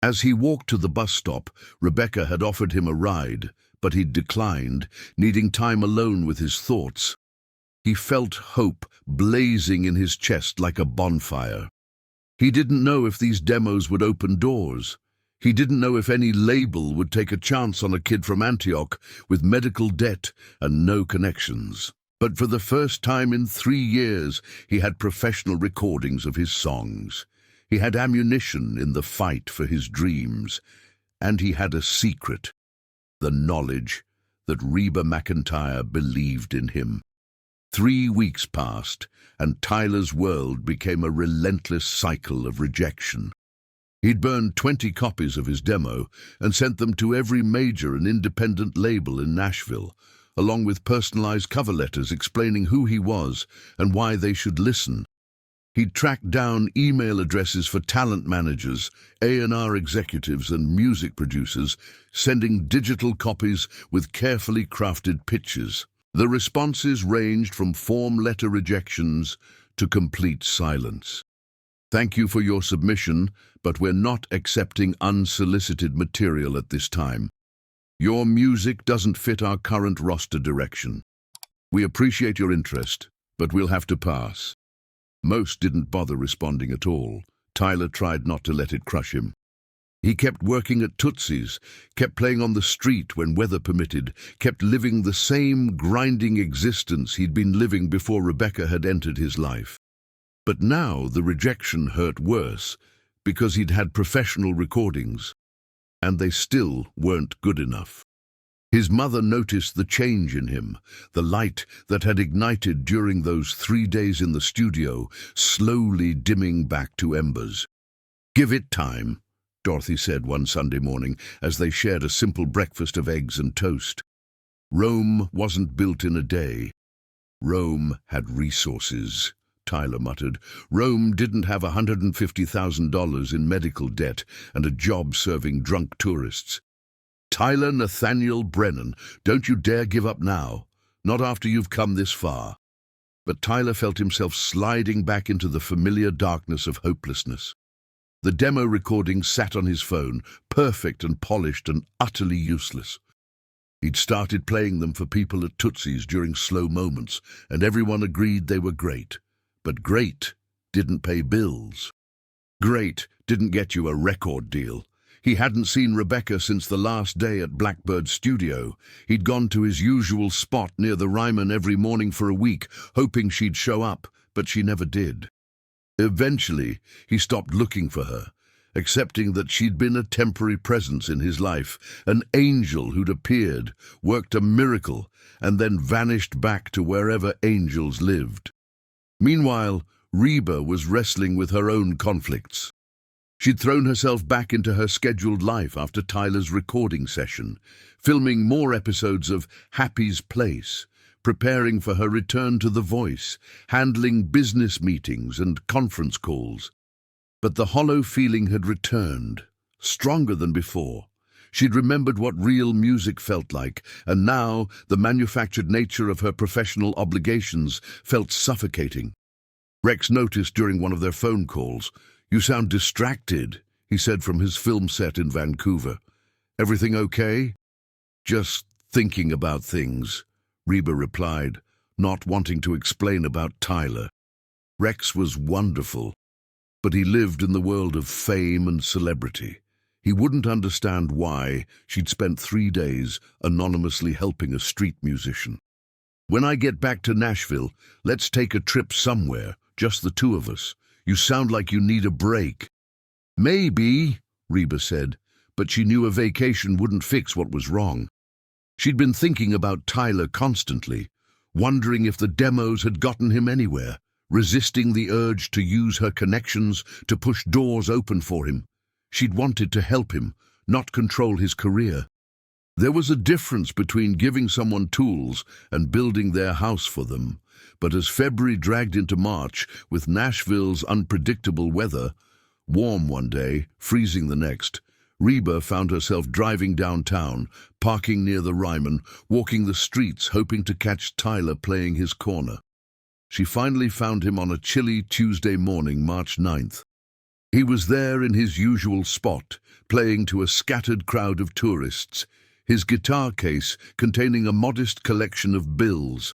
As he walked to the bus stop, Rebecca had offered him a ride, but he'd declined, needing time alone with his thoughts. He felt hope blazing in his chest like a bonfire. He didn't know if these demos would open doors. He didn't know if any label would take a chance on a kid from Antioch with medical debt and no connections. But for the first time in 3 years, he had professional recordings of his songs. He had ammunition in the fight for his dreams. And he had a secret, the knowledge that Reba McEntire believed in him. 3 weeks passed, and Tyler's world became a relentless cycle of rejection. He'd burned 20 copies of his demo and sent them to every major and independent label in Nashville, along with personalized cover letters explaining who he was and why they should listen. He'd tracked down email addresses for talent managers, A&R executives, and music producers, sending digital copies with carefully crafted pitches. The responses ranged from form letter rejections to complete silence. "Thank you for your submission, but we're not accepting unsolicited material at this time. Your music doesn't fit our current roster direction. We appreciate your interest, but we'll have to pass." Most didn't bother responding at all. Tyler tried not to let it crush him. He kept working at Tootsie's, kept playing on the street when weather permitted, kept living the same grinding existence he'd been living before Rebecca had entered his life. But now the rejection hurt worse, because he'd had professional recordings, and they still weren't good enough. His mother noticed the change in him, the light that had ignited during those 3 days in the studio, slowly dimming back to embers. "Give it time," Dorothy said one Sunday morning as they shared a simple breakfast of eggs and toast. Rome wasn't built in a day. Rome had resources, Tyler muttered. Rome didn't have $150,000 in medical debt and a job serving drunk tourists. Tyler Nathaniel Brennan, don't you dare give up now. Not after you've come this far. But Tyler felt himself sliding back into the familiar darkness of hopelessness. The demo recording sat on his phone, perfect and polished and utterly useless. He'd started playing them for people at Tootsie's during slow moments, and everyone agreed they were great. But great didn't pay bills. Great didn't get you a record deal. He hadn't seen Rebecca since the last day at Blackbird Studio. He'd gone to his usual spot near the Ryman every morning for a week, hoping she'd show up, but she never did. Eventually, he stopped looking for her, accepting that she'd been a temporary presence in his life, an angel who'd appeared, worked a miracle, and then vanished back to wherever angels lived. Meanwhile, Reba was wrestling with her own conflicts. She'd thrown herself back into her scheduled life after Tyler's recording session, filming more episodes of Happy's Place, preparing for her return to The Voice, handling business meetings and conference calls. But the hollow feeling had returned, stronger than before. She'd remembered what real music felt like, and now the manufactured nature of her professional obligations felt suffocating. Rex noticed during one of their phone calls. "You sound distracted," he said from his film set in Vancouver. "Everything okay?" "Just thinking about things," Reba replied, not wanting to explain about Tyler. Rex was wonderful, but he lived in the world of fame and celebrity. He wouldn't understand why she'd spent 3 days anonymously helping a street musician. "When I get back to Nashville, let's take a trip somewhere, just the two of us. You sound like you need a break." "Maybe," Reba said, but she knew a vacation wouldn't fix what was wrong. She'd been thinking about Tyler constantly, wondering if the demos had gotten him anywhere, resisting the urge to use her connections to push doors open for him. She'd wanted to help him, not control his career. There was a difference between giving someone tools and building their house for them. But as February dragged into March, with Nashville's unpredictable weather, warm one day, freezing the next, Reba found herself driving downtown, parking near the Ryman, walking the streets hoping to catch Tyler playing his corner. She finally found him on a chilly Tuesday morning, March 9th. He was there in his usual spot, playing to a scattered crowd of tourists, his guitar case containing a modest collection of bills.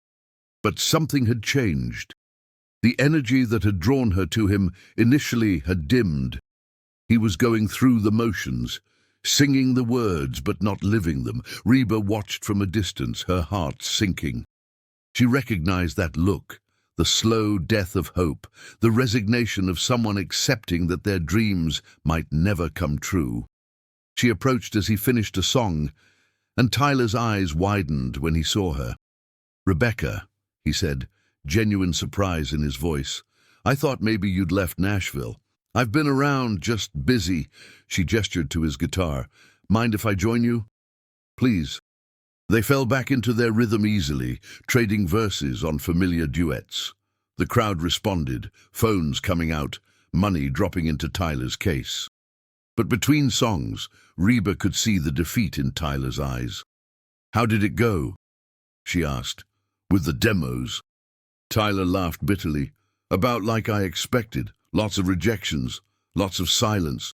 But something had changed. The energy that had drawn her to him initially had dimmed. He was going through the motions, singing the words but not living them. Reba watched from a distance, her heart sinking. She recognized that look, the slow death of hope, the resignation of someone accepting that their dreams might never come true. She approached as he finished a song, and Tyler's eyes widened when he saw her. "Rebecca," he said, genuine surprise in his voice. "I thought maybe you'd left Nashville." "I've been around, just busy." She gestured to his guitar. "Mind if I join you?" "Please." They fell back into their rhythm easily, trading verses on familiar duets. The crowd responded, phones coming out, money dropping into Tyler's case. But between songs, Reba could see the defeat in Tyler's eyes. "How did it go?" she asked. "With the demos?" Tyler laughed bitterly. "About like I expected. Lots of rejections, lots of silence.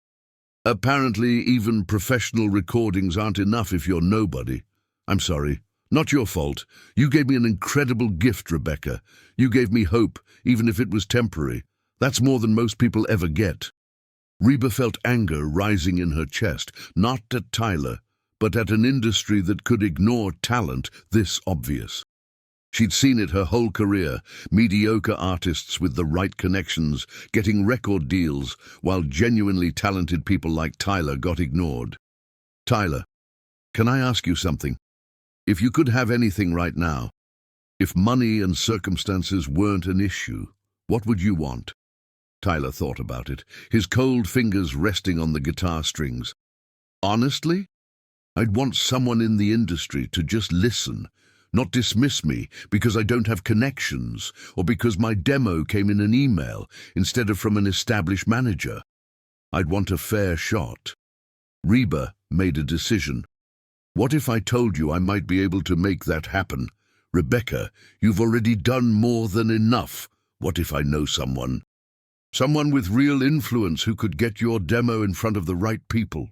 Apparently even professional recordings aren't enough if you're nobody. I'm sorry. Not your fault. You gave me an incredible gift, Rebecca. You gave me hope, even if it was temporary. That's more than most people ever get." Reba felt anger rising in her chest, not at Tyler, but at an industry that could ignore talent this obvious. She'd seen it her whole career, mediocre artists with the right connections, getting record deals, while genuinely talented people like Tyler got ignored. "Tyler, can I ask you something? If you could have anything right now, if money and circumstances weren't an issue, what would you want?" Tyler thought about it, his cold fingers resting on the guitar strings. "Honestly, I'd want someone in the industry to just listen, not dismiss me because I don't have connections or because my demo came in an email instead of from an established manager. I'd want a fair shot. Reba made a decision. What if I told you I might be able to make that happen? Rebecca, you've already done more than enough. What if I know someone? Someone with real influence who could get your demo in front of the right people.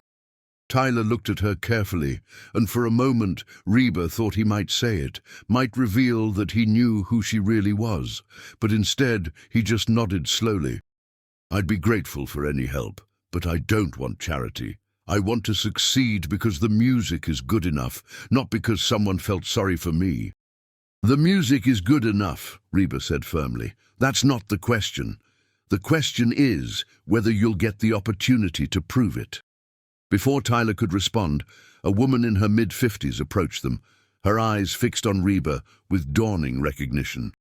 Tyler looked at her carefully, and for a moment Reba thought he might say it, might reveal that he knew who she really was, but instead he just nodded slowly. I'd be grateful for any help, but I don't want charity. I want to succeed because the music is good enough, not because someone felt sorry for me. The music is good enough, Reba said firmly. That's not the question. The question is whether you'll get the opportunity to prove it. Before Tyler could respond, a woman in her mid-50s approached them, her eyes fixed on Reba with dawning recognition.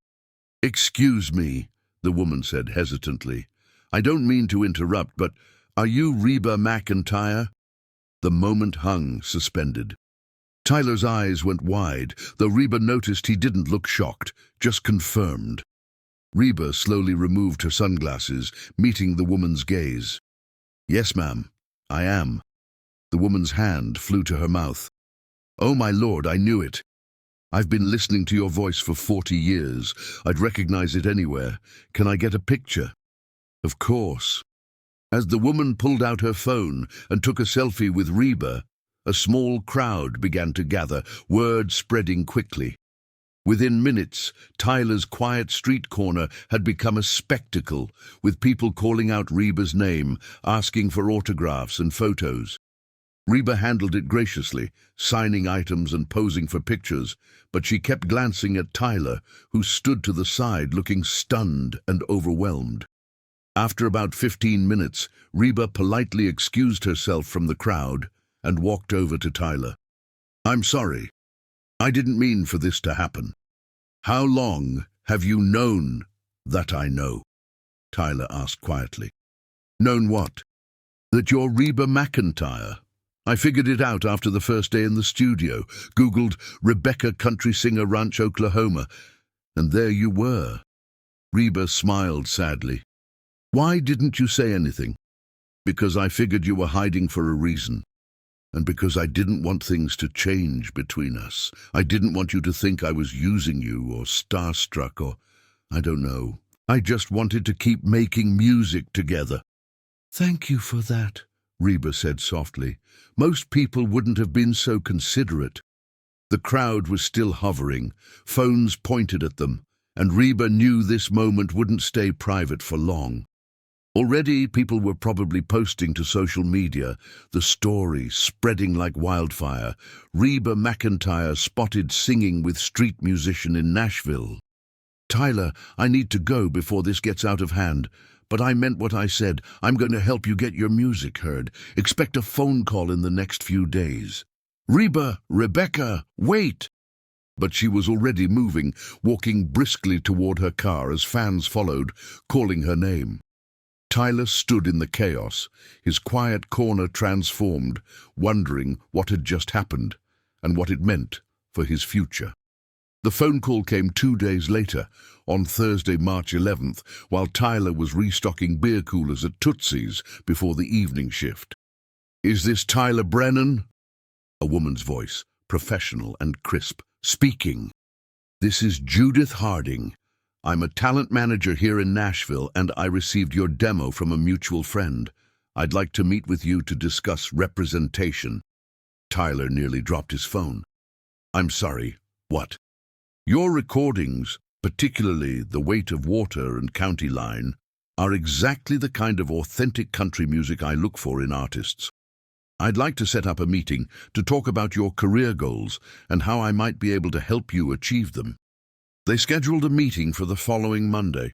"Excuse me," the woman said hesitantly. "I don't mean to interrupt, but are you Reba McEntire?" The moment hung suspended. Tyler's eyes went wide, though Reba noticed he didn't look shocked, just confirmed. Reba slowly removed her sunglasses, meeting the woman's gaze. "Yes, ma'am, I am." The woman's hand flew to her mouth. "Oh, my lord, I knew it. I've been listening to your voice for 40 years. I'd recognize it anywhere. Can I get a picture?" "Of course." As the woman pulled out her phone and took a selfie with Reba, a small crowd began to gather, word spreading quickly. Within minutes, Tyler's quiet street corner had become a spectacle, with people calling out Reba's name, asking for autographs and photos. Reba handled it graciously, signing items and posing for pictures, but she kept glancing at Tyler, who stood to the side looking stunned and overwhelmed. After about 15 minutes, Reba politely excused herself from the crowd and walked over to Tyler. "I'm sorry. I didn't mean for this to happen." "How long have you known that I know?" Tyler asked quietly. "Known what?" "That you're Reba McEntire. I figured it out after the first day in the studio, Googled Rebecca Country Singer Ranch, Oklahoma, and there you were." Reba smiled sadly. "Why didn't you say anything?" "Because I figured you were hiding for a reason. And because I didn't want things to change between us. I didn't want you to think I was using you or starstruck or, I don't know. I just wanted to keep making music together." "Thank you for that," Reba said softly. "Most people wouldn't have been so considerate." The crowd was still hovering, phones pointed at them, and Reba knew this moment wouldn't stay private for long. Already, people were probably posting to social media, the story spreading like wildfire. Reba McEntire spotted singing with street musician in Nashville. "Tyler, I need to go before this gets out of hand. But I meant what I said. I'm going to help you get your music heard. Expect a phone call in the next few days." "Reba, Rebecca, wait!" But she was already moving, walking briskly toward her car as fans followed, calling her name. Tyler stood in the chaos, his quiet corner transformed, wondering what had just happened and what it meant for his future. The phone call came 2 days later, on Thursday, March 11th, while Tyler was restocking beer coolers at Tootsie's before the evening shift. "Is this Tyler Brennan?" A woman's voice, professional and crisp, speaking. "This is Judith Harding. I'm a talent manager here in Nashville, and I received your demo from a mutual friend. I'd like to meet with you to discuss representation." Tyler nearly dropped his phone. "I'm sorry, what?" "Your recordings, particularly The Weight of Water and County Line, are exactly the kind of authentic country music I look for in artists. I'd like to set up a meeting to talk about your career goals and how I might be able to help you achieve them." They scheduled a meeting for the following Monday.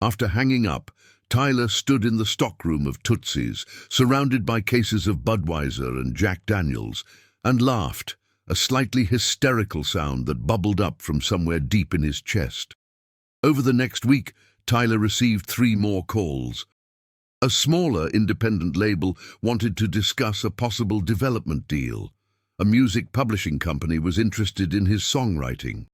After hanging up, Tyler stood in the stockroom of Tootsie's, surrounded by cases of Budweiser and Jack Daniels, and laughed, a slightly hysterical sound that bubbled up from somewhere deep in his chest. Over the next week, Tyler received 3 more calls. A smaller independent label wanted to discuss a possible development deal. a music publishing company was interested in his songwriting.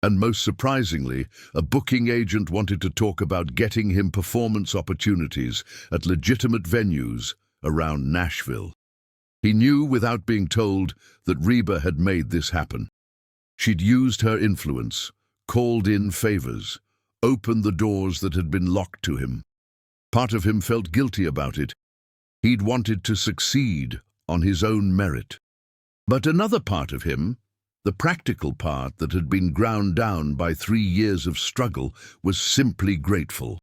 And most surprisingly, a booking agent wanted to talk about getting him performance opportunities at legitimate venues around Nashville. He knew without being told that Reba had made this happen. She'd used her influence, called in favors, opened the doors that had been locked to him. Part of him felt guilty about it. He'd wanted to succeed on his own merit. But another part of him, the practical part that had been ground down by 3 years of struggle, was simply grateful.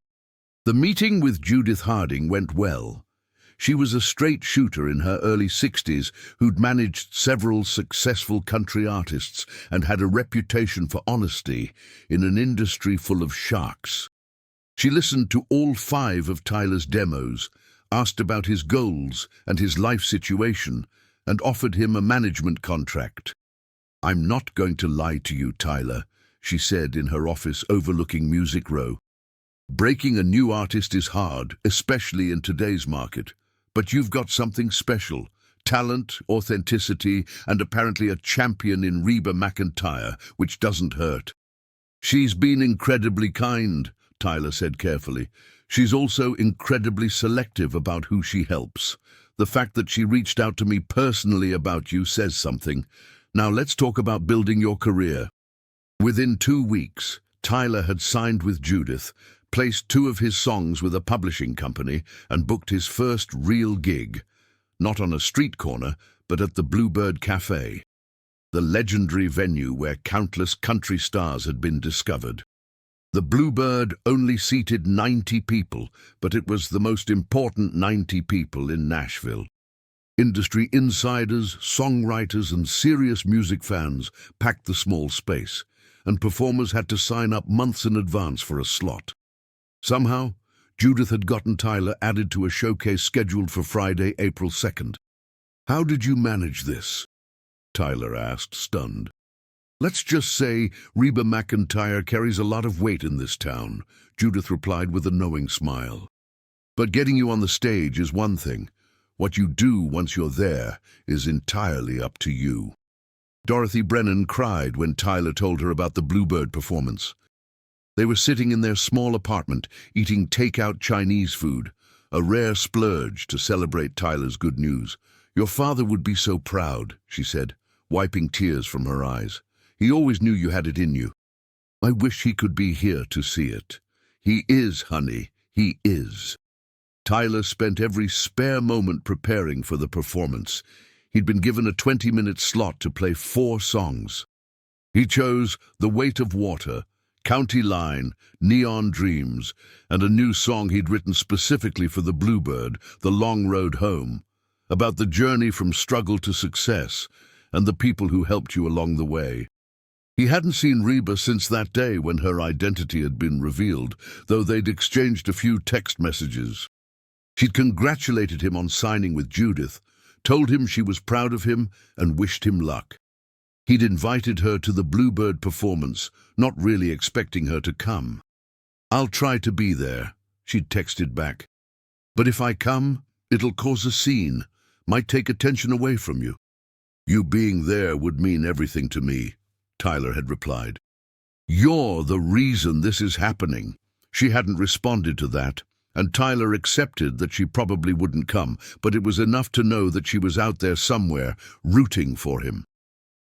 The meeting with Judith Harding went well. She was a straight shooter in her early 60s who'd managed several successful country artists and had a reputation for honesty in an industry full of sharks. She listened to all 5 of Tyler's demos, asked about his goals and his life situation, and offered him a management contract. "I'm not going to lie to you, Tyler," she said in her office overlooking Music Row. "Breaking a new artist is hard, especially in today's market. But you've got something special, talent, authenticity, and apparently a champion in Reba McEntire, which doesn't hurt." "She's been incredibly kind," Tyler said carefully. "She's also incredibly selective about who she helps. The fact that she reached out to me personally about you says something. Now let's talk about building your career." Within 2 weeks, Tyler had signed with Judith, placed 2 of his songs with a publishing company, and booked his first real gig. Not on a street corner, but at the Bluebird Cafe, the legendary venue where countless country stars had been discovered. The Bluebird only seated 90 people, but it was the most important 90 people in Nashville. Industry insiders, songwriters, and serious music fans packed the small space, and performers had to sign up months in advance for a slot. Somehow, Judith had gotten Tyler added to a showcase scheduled for Friday, April 2nd. "How did you manage this?" Tyler asked, stunned. "Let's just say Reba McEntire carries a lot of weight in this town," Judith replied with a knowing smile. "But getting you on the stage is one thing. What you do once you're there is entirely up to you." Dorothy Brennan cried when Tyler told her about the Bluebird performance. They were sitting in their small apartment, eating takeout Chinese food, a rare splurge to celebrate Tyler's good news. "Your father would be so proud," she said, wiping tears from her eyes. "He always knew you had it in you." "I wish he could be here to see it." "He is, honey, he is." Tyler spent every spare moment preparing for the performance. He'd been given a 20-minute slot to play 4 songs. He chose The Weight of Water, County Line, Neon Dreams, and a new song he'd written specifically for the Bluebird, The Long Road Home, about the journey from struggle to success and the people who helped you along the way. He hadn't seen Reba since that day when her identity had been revealed, though they'd exchanged a few text messages. She'd congratulated him on signing with Judith, told him she was proud of him, and wished him luck. He'd invited her to the Bluebird performance, not really expecting her to come. "I'll try to be there," she'd texted back. "But if I come, it'll cause a scene, might take attention away from you." "You being there would mean everything to me," Tyler had replied. "You're the reason this is happening." She hadn't responded to that, and Tyler accepted that she probably wouldn't come, but it was enough to know that she was out there somewhere, rooting for him.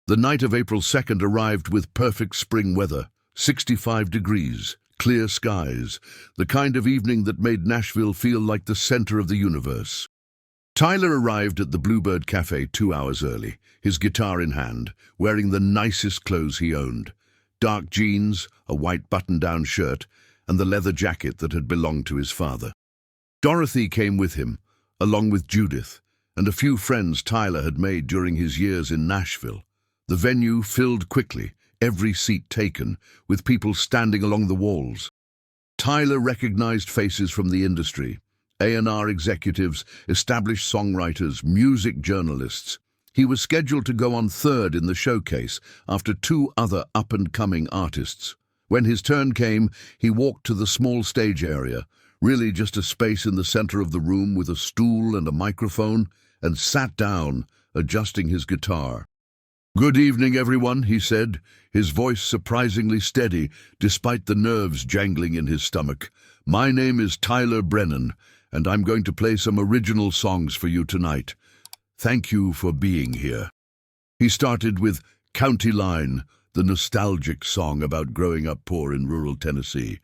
The night of April 2nd arrived with perfect spring weather, 65 degrees, clear skies, the kind of evening that made Nashville feel like the center of the universe. Tyler arrived at the Bluebird Cafe 2 hours early, his guitar in hand, wearing the nicest clothes he owned: dark jeans, a white button-down shirt, and the leather jacket that had belonged to his father. Dorothy came with him, along with Judith, and a few friends Tyler had made during his years in Nashville. The venue filled quickly, every seat taken, with people standing along the walls. Tyler recognized faces from the industry: A&R executives, established songwriters, music journalists. He was scheduled to go on third in the showcase after 2 other up-and-coming artists. When his turn came, he walked to the small stage area, really just a space in the center of the room with a stool and a microphone, and sat down adjusting his guitar. "Good evening, everyone," he said, his voice surprisingly steady despite the nerves jangling in his stomach. "My name is Tyler Brennan, and I'm going to play some original songs for you tonight. Thank you for being here." He started with County Line, the nostalgic song about growing up poor in rural Tennessee.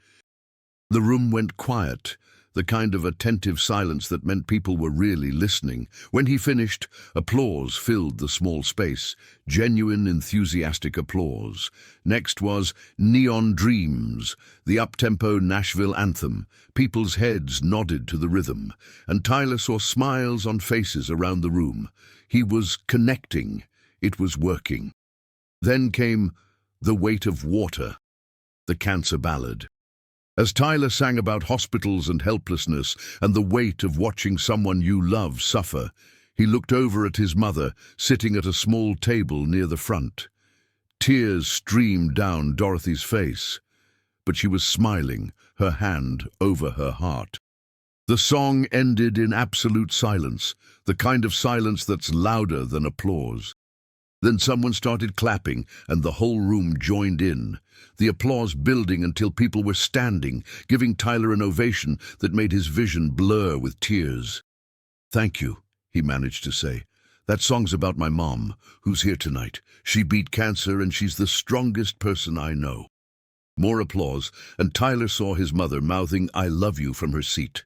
The room went quiet, the kind of attentive silence that meant people were really listening. When he finished, applause filled the small space, genuine, enthusiastic applause. Next was Neon Dreams, the up-tempo Nashville anthem. People's heads nodded to the rhythm, and Tyler saw smiles on faces around the room. He was connecting. It was working. Then came The Weight of Water, the cancer ballad. As Tyler sang about hospitals and helplessness and the weight of watching someone you love suffer, he looked over at his mother, sitting at a small table near the front. Tears streamed down Dorothy's face, but she was smiling, her hand over her heart. The song ended in absolute silence, the kind of silence that's louder than applause. Then someone started clapping, and the whole room joined in, the applause building until people were standing, giving Tyler an ovation that made his vision blur with tears. "Thank you," he managed to say. "That song's about my mom, who's here tonight. She beat cancer, and she's the strongest person I know." More applause, and Tyler saw his mother mouthing "I love you" from her seat.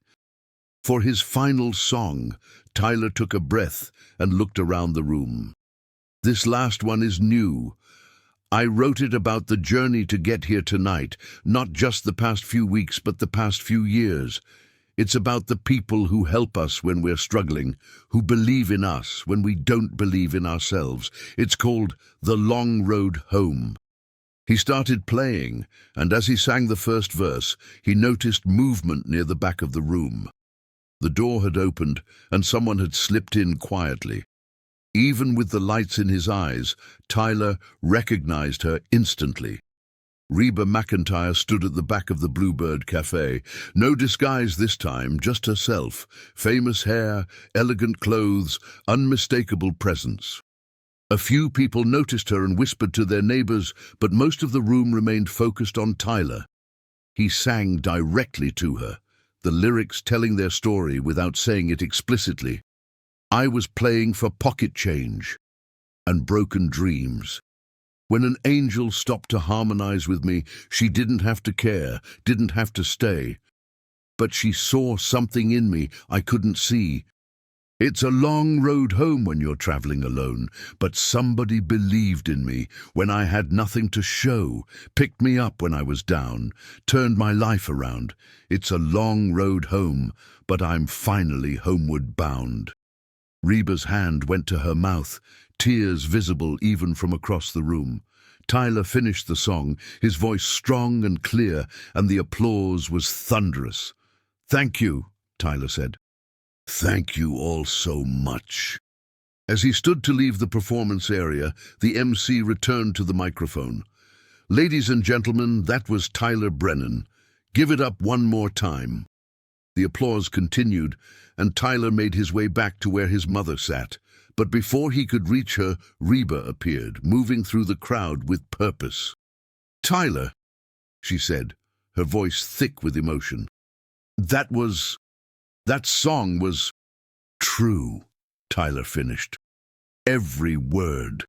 For his final song, Tyler took a breath and looked around the room. "This last one is new. I wrote it about the journey to get here tonight, not just the past few weeks, but the past few years. It's about the people who help us when we're struggling, who believe in us when we don't believe in ourselves. It's called The Long Road Home." He started playing, and as he sang the first verse, he noticed movement near the back of the room. The door had opened, and someone had slipped in quietly. Even with the lights in his eyes, Tyler recognized her instantly. Reba McEntire stood at the back of the Bluebird Cafe. No disguise this time, just herself. Famous hair, elegant clothes, unmistakable presence. A few people noticed her and whispered to their neighbors, but most of the room remained focused on Tyler. He sang directly to her, the lyrics telling their story without saying it explicitly. "I was playing for pocket change and broken dreams. When an angel stopped to harmonize with me, she didn't have to care, didn't have to stay. But she saw something in me I couldn't see. It's a long road home when you're traveling alone, but somebody believed in me when I had nothing to show, picked me up when I was down, turned my life around. It's a long road home, but I'm finally homeward bound." Reba's hand went to her mouth, tears visible even from across the room. Tyler finished the song, his voice strong and clear, and the applause was thunderous. "Thank you," Tyler said. "Thank you all so much." As he stood to leave the performance area, the MC returned to the microphone. "Ladies and gentlemen, that was Tyler Brennan. Give it up one more time." The applause continued, and Tyler made his way back to where his mother sat. But before he could reach her, Reba appeared, moving through the crowd with purpose. "Tyler," she said, her voice thick with emotion. That song was true," Tyler finished. "Every word."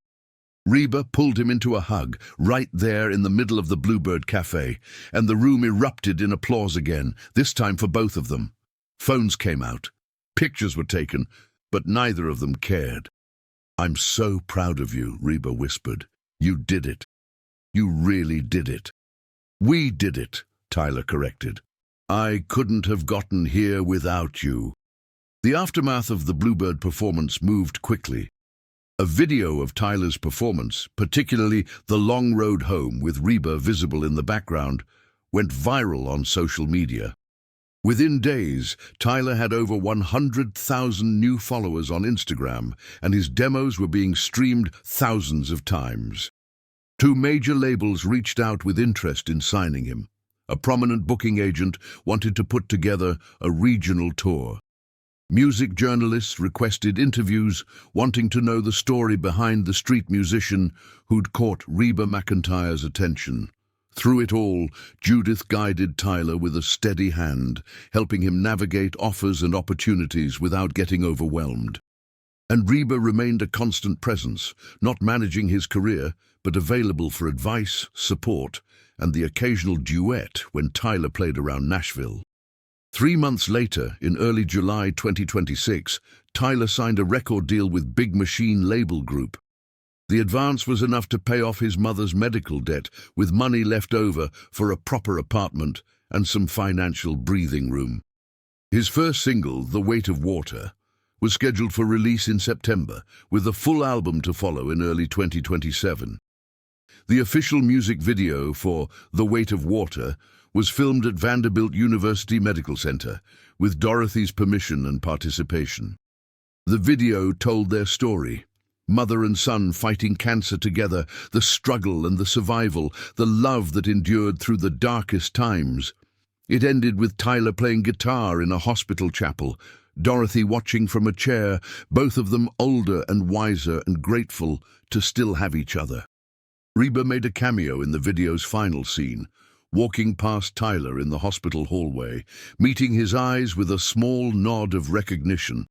Reba pulled him into a hug, right there in the middle of the Bluebird Cafe, and the room erupted in applause again, this time for both of them. Phones came out. Pictures were taken, but neither of them cared. "I'm so proud of you," Reba whispered. "You did it. You really did it." "We did it," Tyler corrected. "I couldn't have gotten here without you." The aftermath of the Bluebird performance moved quickly. A video of Tyler's performance, particularly The Long Road Home with Reba visible in the background, went viral on social media. Within days, Tyler had over 100,000 new followers on Instagram, and his demos were being streamed thousands of times. 2 major labels reached out with interest in signing him. A prominent booking agent wanted to put together a regional tour. Music journalists requested interviews, wanting to know the story behind the street musician who'd caught Reba McEntire's attention. Through it all, Judith guided Tyler with a steady hand, helping him navigate offers and opportunities without getting overwhelmed. And Reba remained a constant presence, not managing his career, but available for advice, support, and the occasional duet when Tyler played around Nashville. 3 months later, in early July 2026, Tyler signed a record deal with Big Machine label group. The advance was enough to pay off his mother's medical debt, with money left over for a proper apartment and some financial breathing room. His first single, The Weight of Water, was scheduled for release in September, with a full album to follow in early 2027. The official music video for The Weight of Water was filmed at Vanderbilt University Medical Center, with Dorothy's permission and participation. The video told their story. Mother and son fighting cancer together, the struggle and the survival, the love that endured through the darkest times. It ended with Tyler playing guitar in a hospital chapel, Dorothy watching from a chair, both of them older and wiser and grateful to still have each other. Reba made a cameo in the video's final scene, walking past Tyler in the hospital hallway, meeting his eyes with a small nod of recognition,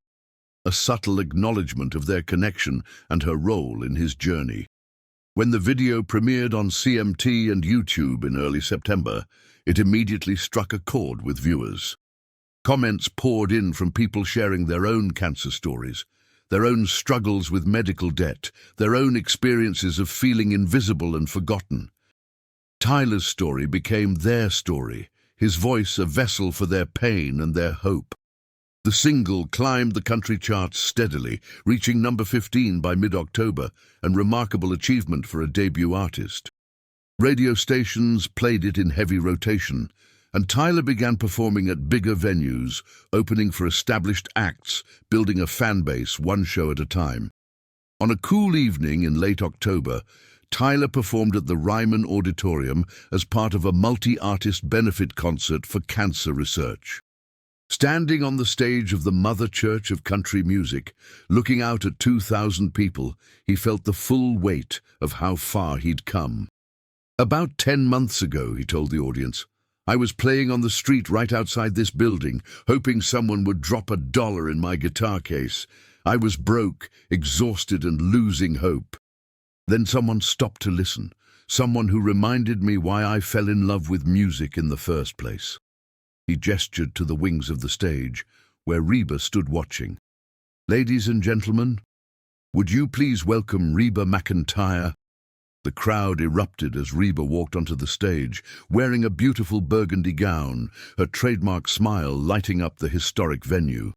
a subtle acknowledgement of their connection and her role in his journey. When the video premiered on CMT and YouTube in early September, it immediately struck a chord with viewers. Comments poured in from people sharing their own cancer stories, their own struggles with medical debt, their own experiences of feeling invisible and forgotten. Tyler's story became their story, his voice a vessel for their pain and their hope. The single climbed the country charts steadily, reaching number 15 by mid-October, a remarkable achievement for a debut artist. Radio stations played it in heavy rotation, and Tyler began performing at bigger venues, opening for established acts, building a fan base one show at a time. On a cool evening in late October, Tyler performed at the Ryman Auditorium as part of a multi-artist benefit concert for cancer research. Standing on the stage of the Mother Church of Country Music, looking out at 2,000 people, he felt the full weight of how far he'd come. "About 10 months ago," he told the audience, "I was playing on the street right outside this building, hoping someone would drop $1 in my guitar case. I was broke, exhausted and losing hope. Then someone stopped to listen, someone who reminded me why I fell in love with music in the first place." He gestured to the wings of the stage, where Reba stood watching. "Ladies and gentlemen, would you please welcome Reba McEntire?" The crowd erupted as Reba walked onto the stage, wearing a beautiful burgundy gown, her trademark smile lighting up the historic venue.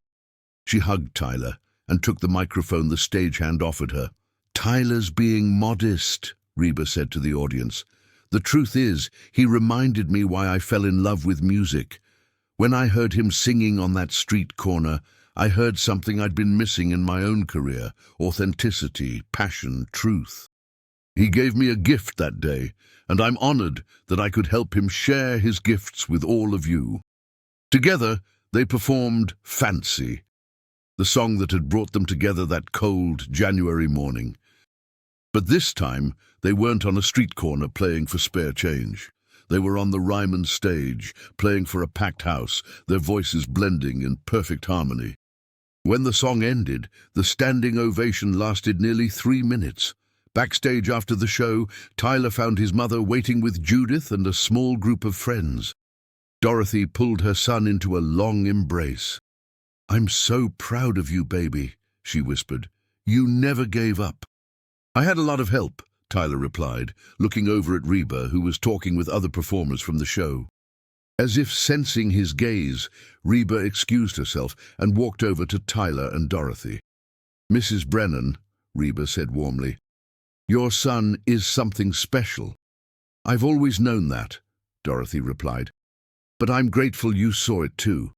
She hugged Tyler and took the microphone the stagehand offered her. "Tyler's being modest," Reba said to the audience. "The truth is, he reminded me why I fell in love with music. When I heard him singing on that street corner, I heard something I'd been missing in my own career: authenticity, passion, truth. He gave me a gift that day, and I'm honored that I could help him share his gifts with all of you." Together, they performed Fancy, the song that had brought them together that cold January morning. But this time, they weren't on a street corner playing for spare change. They were on the Ryman stage, playing for a packed house, their voices blending in perfect harmony. When the song ended, the standing ovation lasted nearly 3 minutes. Backstage after the show, Tyler found his mother waiting with Judith and a small group of friends. Dorothy pulled her son into a long embrace. "I'm so proud of you, baby," she whispered. "You never gave up." "I had a lot of help," Tyler replied, looking over at Reba, who was talking with other performers from the show. As if sensing his gaze, Reba excused herself and walked over to Tyler and Dorothy. "Mrs. Brennan," Reba said warmly, "your son is something special." "I've always known that," Dorothy replied, "but I'm grateful you saw it too.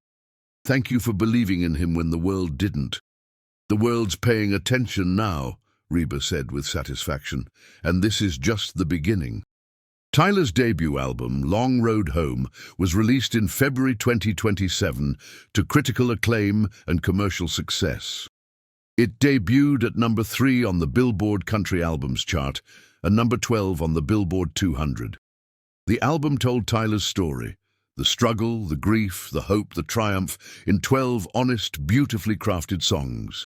Thank you for believing in him when the world didn't." "The world's paying attention now," Reba said with satisfaction, "and this is just the beginning." Tyler's debut album, Long Road Home, was released in February 2027 to critical acclaim and commercial success. It debuted at number 3 on the Billboard Country Albums chart and number 12 on the Billboard 200. The album told Tyler's story, the struggle, the grief, the hope, the triumph, in 12 honest, beautifully crafted songs.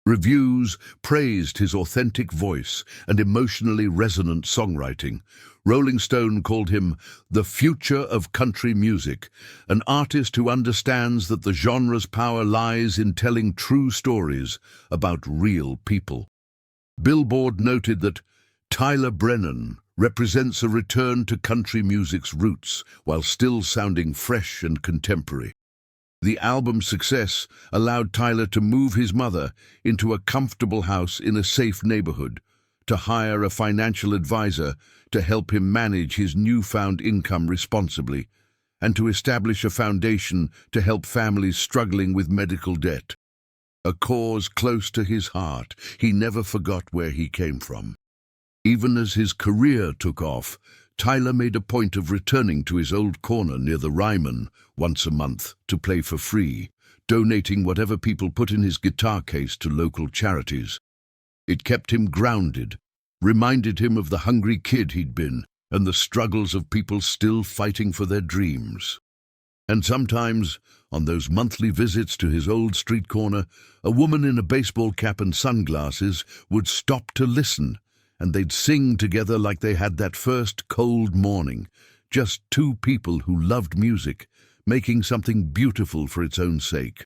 Reviews praised his authentic voice and emotionally resonant songwriting. Rolling Stone called him the future of country music, an artist who understands that the genre's power lies in telling true stories about real people. Billboard noted that Tyler Brennan represents a return to country music's roots while still sounding fresh and contemporary. The album's success allowed Tyler to move his mother into a comfortable house in a safe neighborhood, to hire a financial advisor to help him manage his newfound income responsibly, and to establish a foundation to help families struggling with medical debt. A cause close to his heart, he never forgot where he came from. Even as his career took off, Tyler made a point of returning to his old corner near the Ryman once a month to play for free, donating whatever people put in his guitar case to local charities. It kept him grounded, reminded him of the hungry kid he'd been and the struggles of people still fighting for their dreams. And sometimes, on those monthly visits to his old street corner, a woman in a baseball cap and sunglasses would stop to listen, and they'd sing together like they had that first cold morning, just two people who loved music, making something beautiful for its own sake.